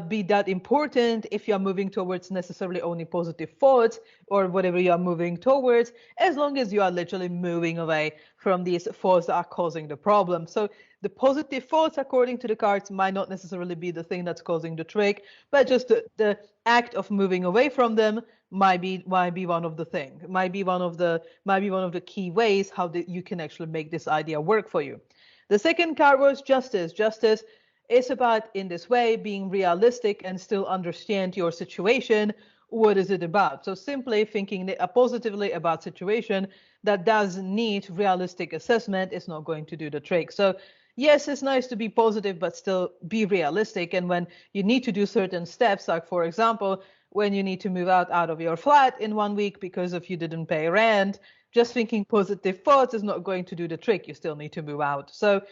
be that important if you're moving towards necessarily only positive thoughts or whatever you're moving towards, as long as you are literally moving away from these thoughts that are causing the problem. So the positive thoughts, according to the cards, might not necessarily be the thing that's causing the trick, but just the act of moving away from them might be one of the things, might be one of the key ways how you can actually make this idea work for you. The second card was justice. Justice is about, in this way, being realistic and still understand your situation. What is it about? So simply thinking positively about situation that does need realistic assessment is not going to do the trick. So yes, it's nice to be positive, but still be realistic. And when you need to do certain steps, like for example, when you need to move out of your flat in 1 week because if you didn't pay rent, just thinking positive thoughts is not going to do the trick. You still need to move out. So,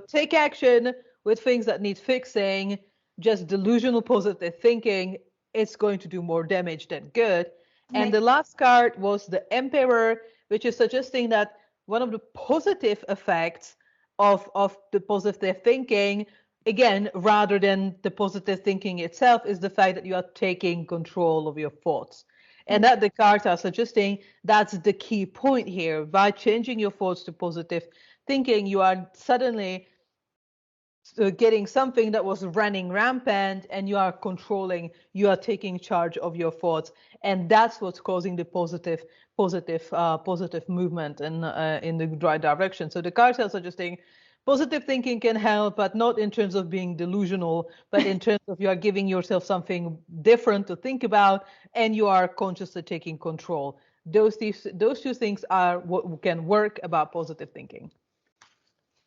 take action with things that need fixing. Just delusional positive thinking, it's going to do more damage than good. And the last card was the Emperor, which is suggesting that one of the positive effects of the positive thinking, again, rather than the positive thinking itself, is the fact that you are taking control of your thoughts. And that the cards are suggesting that's the key point here. By changing your thoughts to positive thinking, you are suddenly getting something that was running rampant, and you are taking charge of your thoughts, and that's what's causing the positive movement in the right direction. So the cards are suggesting positive thinking can help, but not in terms of being delusional, but in terms of you are giving yourself something different to think about, and you are consciously taking control. Those two things are what can work about positive thinking.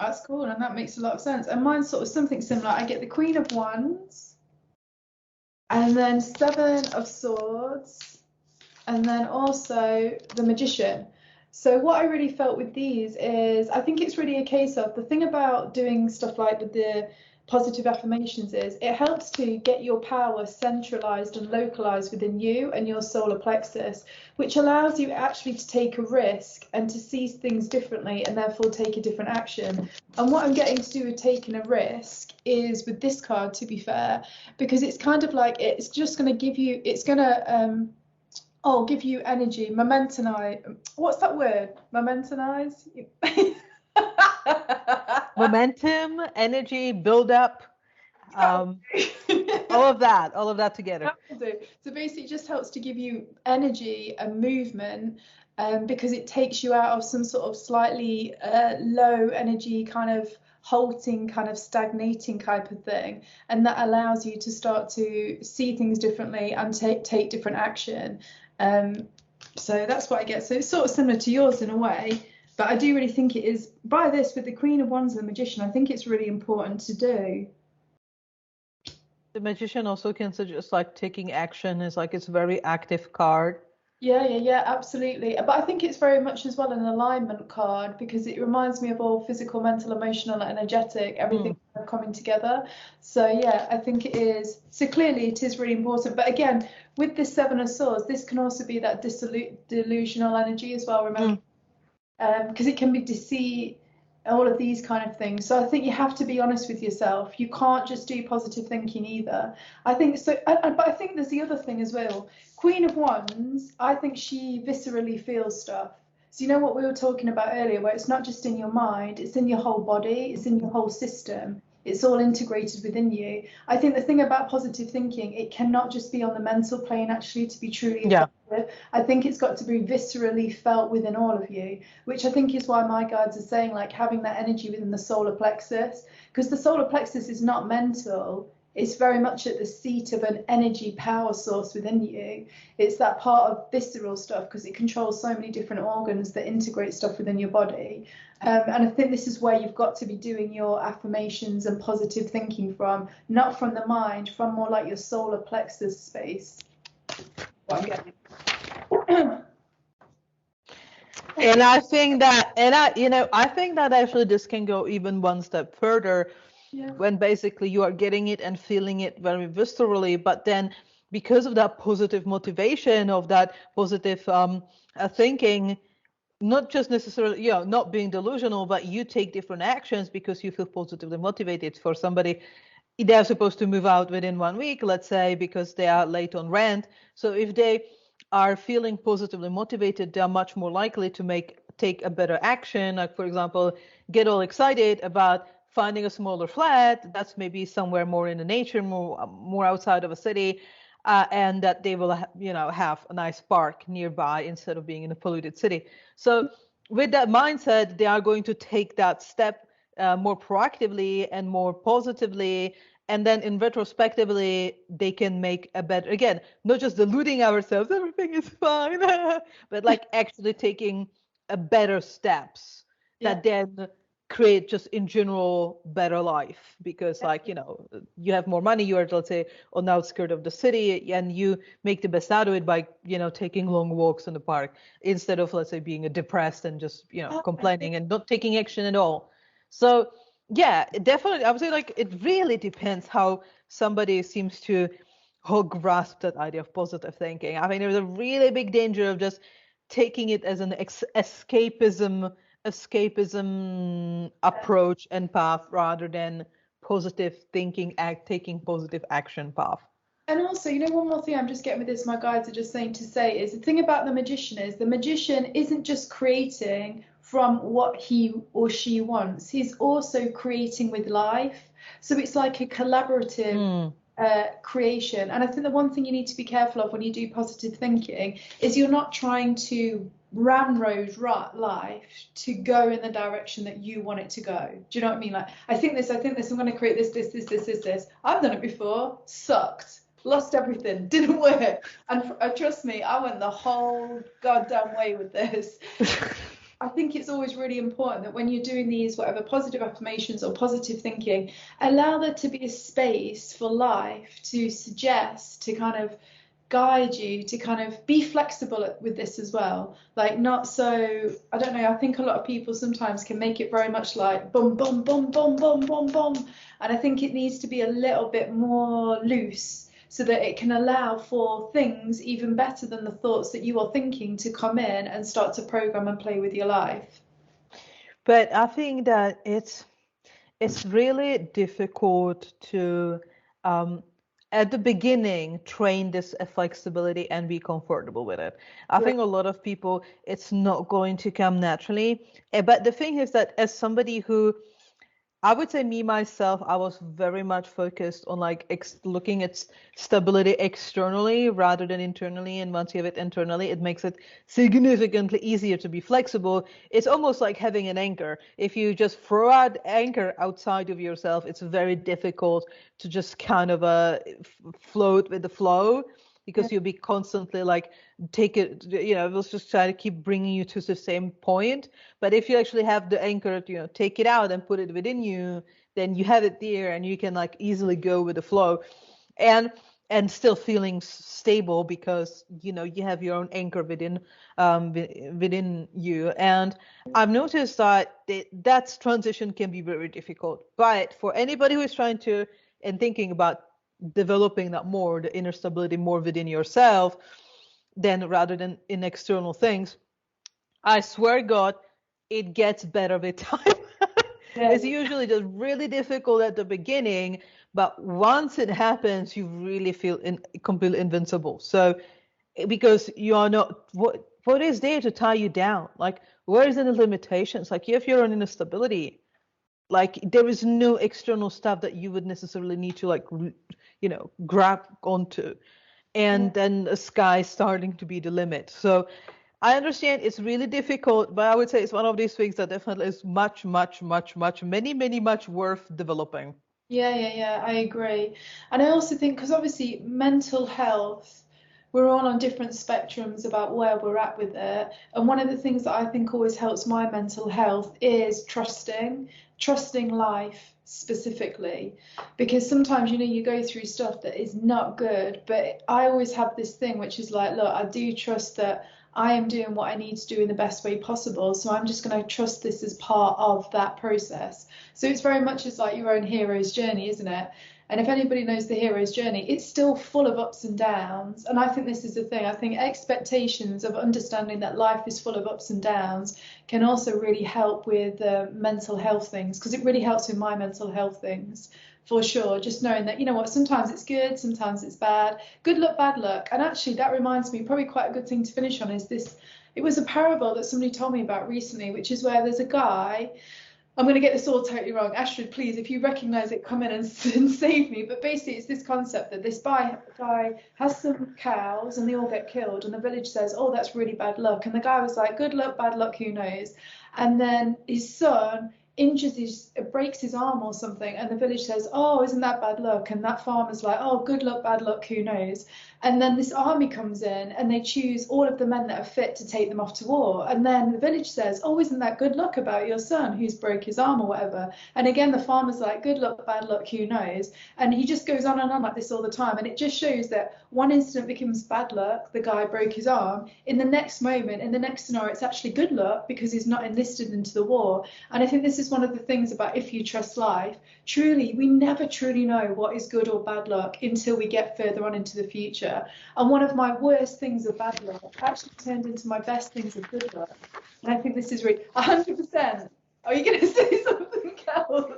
That's cool, and that makes a lot of sense. And mine's sort of something similar. I get the Queen of Wands, and then Seven of Swords, and then also the Magician. So what I really felt with these is, I think it's really a case of, the thing about doing stuff like with the positive affirmations is it helps to get your power centralized and localized within you and your solar plexus, which allows you actually to take a risk and to see things differently and therefore take a different action. And what I'm getting to do with taking a risk is with this card, to be fair, because it's kind of like, it's just going to give you, it's going to give you energy, momentanize. What's that word? Momentanize? Momentum, energy, build up, all of that together. So basically it just helps to give you energy and movement, because it takes you out of some sort of slightly low energy, kind of halting, kind of stagnating type of thing, and that allows you to start to see things differently and take different action. So that's what I get. So it's sort of similar to yours in a way. But I do really think it is, by this, with the Queen of Wands and the Magician, I think it's really important to do. The Magician also can suggest like taking action, is like it's a very active card. Yeah, absolutely. But I think it's very much as well an alignment card, because it reminds me of all physical, mental, emotional, and energetic, everything coming together. So yeah, I think it is. So clearly it is really important. But again, with this Seven of Swords, this can also be that delusional energy as well, remember? Because it can be deceit, all of these kind of things. So I think you have to be honest with yourself. You can't just do positive thinking either. I think so. But I think there's the other thing as well. Queen of Wands, I think she viscerally feels stuff. So you know what we were talking about earlier, where it's not just in your mind, it's in your whole body, it's in your whole system. It's all integrated within you. I think the thing about positive thinking, it cannot just be on the mental plane actually to be truly effective. I think it's got to be viscerally felt within all of you, which I think is why my guides are saying like having that energy within the solar plexus, because the solar plexus is not mental. It's very much at the seat of an energy power source within you. It's that part of visceral stuff, because it controls so many different organs that integrate stuff within your body. And I think this is where you've got to be doing your affirmations and positive thinking from, not from the mind, from more like your solar plexus space. And I think that, I think that actually this can go even one step further. Yeah. When basically you are getting it and feeling it very viscerally, but then because of that positive motivation, of that positive thinking, not just necessarily, not being delusional, but you take different actions because you feel positively motivated. For somebody, they're supposed to move out within 1 week, let's say, because they are late on rent. So if they are feeling positively motivated, they are much more likely to take a better action. Like, for example, get all excited about finding a smaller flat that's maybe somewhere more in the nature, more outside of a city, and that they will have a nice park nearby instead of being in a polluted city. So with that mindset, they are going to take that step more proactively and more positively, and then in retrospectively they can make a better, again, not just deluding ourselves, everything is fine, but like actually taking a better steps that then create just in general better life, because like you have more money, you are, let's say, on the outskirts of the city, and you make the best out of it by taking long walks in the park instead of, let's say, being depressed and just complaining and not taking action at all. So yeah, definitely I would say, like, it really depends how somebody seems to grasp that idea of positive thinking. I think there's a really big danger of just taking it as an escapism approach and path rather than positive thinking, taking positive action path. And also, one more thing I'm just getting with this, my guides are just saying to say, is the thing about the magician is the magician isn't just creating from what he or she wants, he's also creating with life. So it's like a collaborative creation. And I think the one thing you need to be careful of when you do positive thinking is you're not trying to ramrod life to go in the direction that you want it to go. Do you know what I mean? Like, I think this, I'm going to create this. I've done it before, sucked. Lost everything, didn't work. And trust me, I went the whole goddamn way with this. I think it's always really important that when you're doing these, whatever, positive affirmations or positive thinking, allow there to be a space for life to suggest, to kind of guide you, to kind of be flexible with this as well. Like, not so, I don't know, I think a lot of people sometimes can make it very much like boom, boom, boom, boom, boom, boom, boom. And I think it needs to be a little bit more loose, so that it can allow for things even better than the thoughts that you are thinking to come in and start to program and play with your life. But I think that it's really difficult to at the beginning train this flexibility and be comfortable with it. I think a lot of people, it's not going to come naturally. But the thing is that as somebody who, I would say, me myself, I was very much focused on like looking at stability externally rather than internally. And once you have it internally, it makes it significantly easier to be flexible. It's almost like having an anchor. If you just throw out anchor outside of yourself, it's very difficult to just kind of float with the flow, because you'll be constantly like, take it, it will just try to keep bringing you to the same point. But if you actually have the anchor, take it out and put it within you, then you have it there and you can like easily go with the flow and still feeling stable, because you have your own anchor within you. And I've noticed that that transition can be very difficult. But for anybody who is trying to and thinking about developing that more, the inner stability more within yourself, then rather than in external things, I swear God, it gets better with time. It's usually just really difficult at the beginning, but once it happens, you really feel completely invincible. So because you are not, what is there to tie you down? Like, where is the limitations? Like, if you're in instability, like there is no external stuff that you would necessarily need to like grab onto, and then the sky starting to be the limit. So I understand it's really difficult, but I would say it's one of these things that definitely is much worth developing. Yeah, I agree. And I also think, because obviously mental health, we're all on different spectrums about where we're at with it. And one of the things that I think always helps my mental health is trusting life specifically. Because sometimes, you go through stuff that is not good, but I always have this thing which is like, look, I do trust that I am doing what I need to do in the best way possible. So I'm just going to trust this as part of that process. So it's very much as like your own hero's journey, isn't it? And if anybody knows the hero's journey, it's still full of ups and downs. And I think this is the thing. I think expectations of understanding that life is full of ups and downs can also really help with mental health things, because it really helps with my mental health things. for sure. Just knowing that, you know what, sometimes it's good, sometimes it's bad. Good luck, bad luck. And actually, that reminds me, probably quite a good thing to finish on is this. It was a parable that somebody told me about recently, which is where there's a guy. I'm going to get this all totally wrong. Astrid, please, if you recognize it, come in and save me. But basically, it's this concept that this guy has some cows and they all get killed. And the village says, oh, that's really bad luck. And the guy was like, good luck, bad luck, who knows? And then his son breaks his arm or something. And the village says, oh, isn't that bad luck? And that farmer's like, oh, good luck, bad luck, who knows? And then this army comes in and they choose all of the men that are fit to take them off to war. And then the village says, oh, isn't that good luck about your son who's broke his arm or whatever? And again, the farmer's like, good luck, bad luck, who knows? And he just goes on and on like this all the time. And it just shows that one incident becomes bad luck, the guy broke his arm. In the next moment, in the next scenario, it's actually good luck because he's not enlisted into the war. And I think this is one of the things about If You Trust Life. Truly, we never truly know what is good or bad luck until we get further on into the future. And one of my worst things of bad luck actually turned into my best things of good luck. And I think this is really 100%. Are you going to say something else?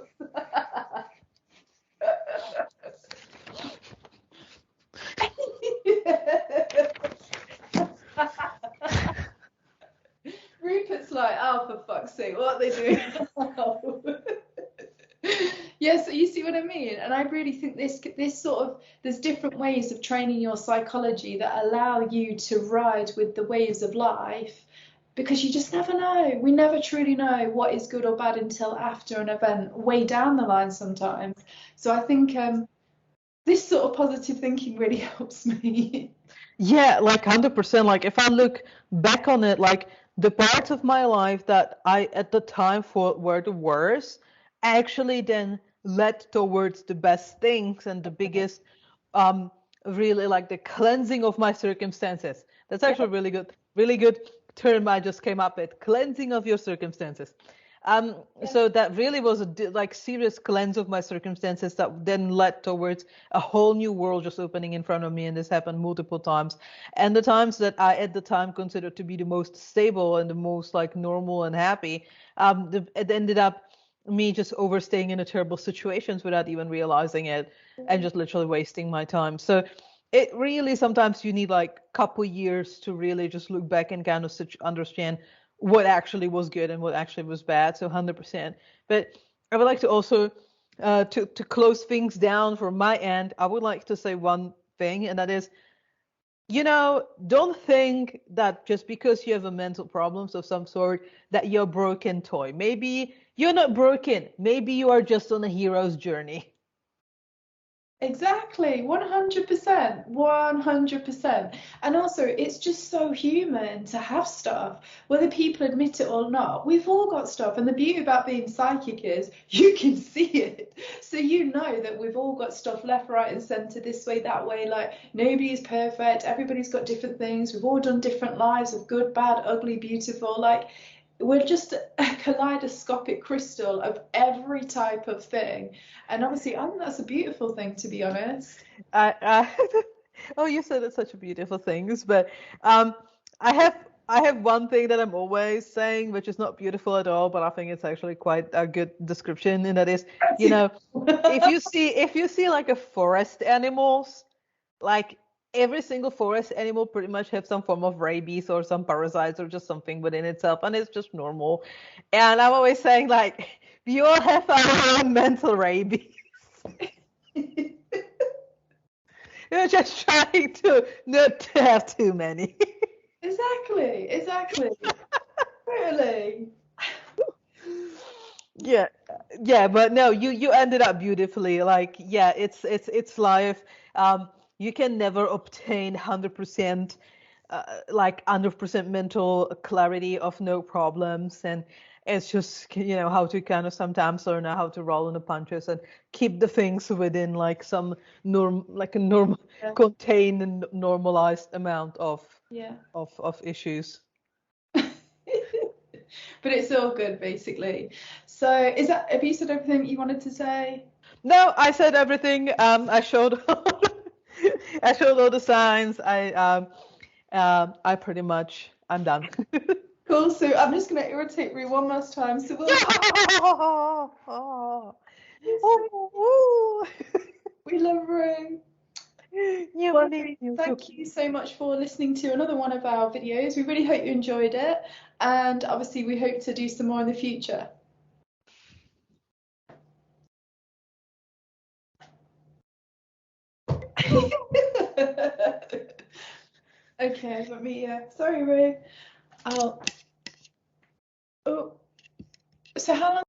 Rupert's like, oh, for fuck's sake, what are they doing now? Yes, you see what I mean? And I really think this sort of, there's different ways of training your psychology that allow you to ride with the waves of life, because you just never know. We never truly know what is good or bad until after an event, way down the line sometimes. So I think this sort of positive thinking really helps me. Yeah, like 100%. Like if I look back on it, like the parts of my life that I at the time thought were the worst actually then led towards the best things and the biggest, really like the cleansing of my circumstances. That's actually a really good term I just came up with, cleansing of your circumstances. So that really was a like serious cleanse of my circumstances that then led towards a whole new world just opening in front of me. And this happened multiple times. And the times that I at the time considered to be the most stable and the most like normal and happy, it ended up me just overstaying in a terrible situations without even realizing it and just literally wasting my time. So it really, sometimes you need like a couple years to really just look back and kind of understand what actually was good and what actually was bad. So 100%. But I would like to also, to close things down from my end, I would like to say one thing, and that is, you know, don't think that just because you have a mental problems of some sort that you're a broken toy. Maybe you're not broken. Maybe you are just on a hero's journey. Exactly, 100%, 100%. And also, it's just so human to have stuff, whether people admit it or not. We've all got stuff. And the beauty about being psychic is you can see it. So you know that we've all got stuff left, right, and center, this way, that way. Like, nobody is perfect. Everybody's got different things. We've all done different lives of good, bad, ugly, beautiful. Like, we're just a kaleidoscopic crystal of every type of thing. And obviously, I think that's a beautiful thing, to be honest. Oh, you said it's such a beautiful things, but I have one thing that I'm always saying, which is not beautiful at all, but I think it's actually quite a good description, and that is, you know, if you see like a forest animals, like every single forest animal pretty much have some form of rabies or some parasites or just something within itself, and it's just normal. And I'm always saying like we all have our own mental rabies. You're just trying to not to have too many. Exactly. Really. Yeah, but no, you ended up beautifully. Like, yeah, it's life. You can never obtain 100% like 100% mental clarity of no problems, and it's just, you know, how to kind of sometimes learn how to roll in the punches and keep the things within like some normal contained and normalized amount of issues. But it's all good, basically. So have you said everything you wanted to say? No, I said everything. I showed I showed all the signs. I pretty much, I'm done. Cool. So I'm just going to irritate Rue one last time. So Oh, We love Rue. yeah, Well, thank you so much for listening to another one of our videos. We really hope you enjoyed it, and obviously we hope to do some more in the future. Okay, let me, sorry, Rue. Oh, so how long?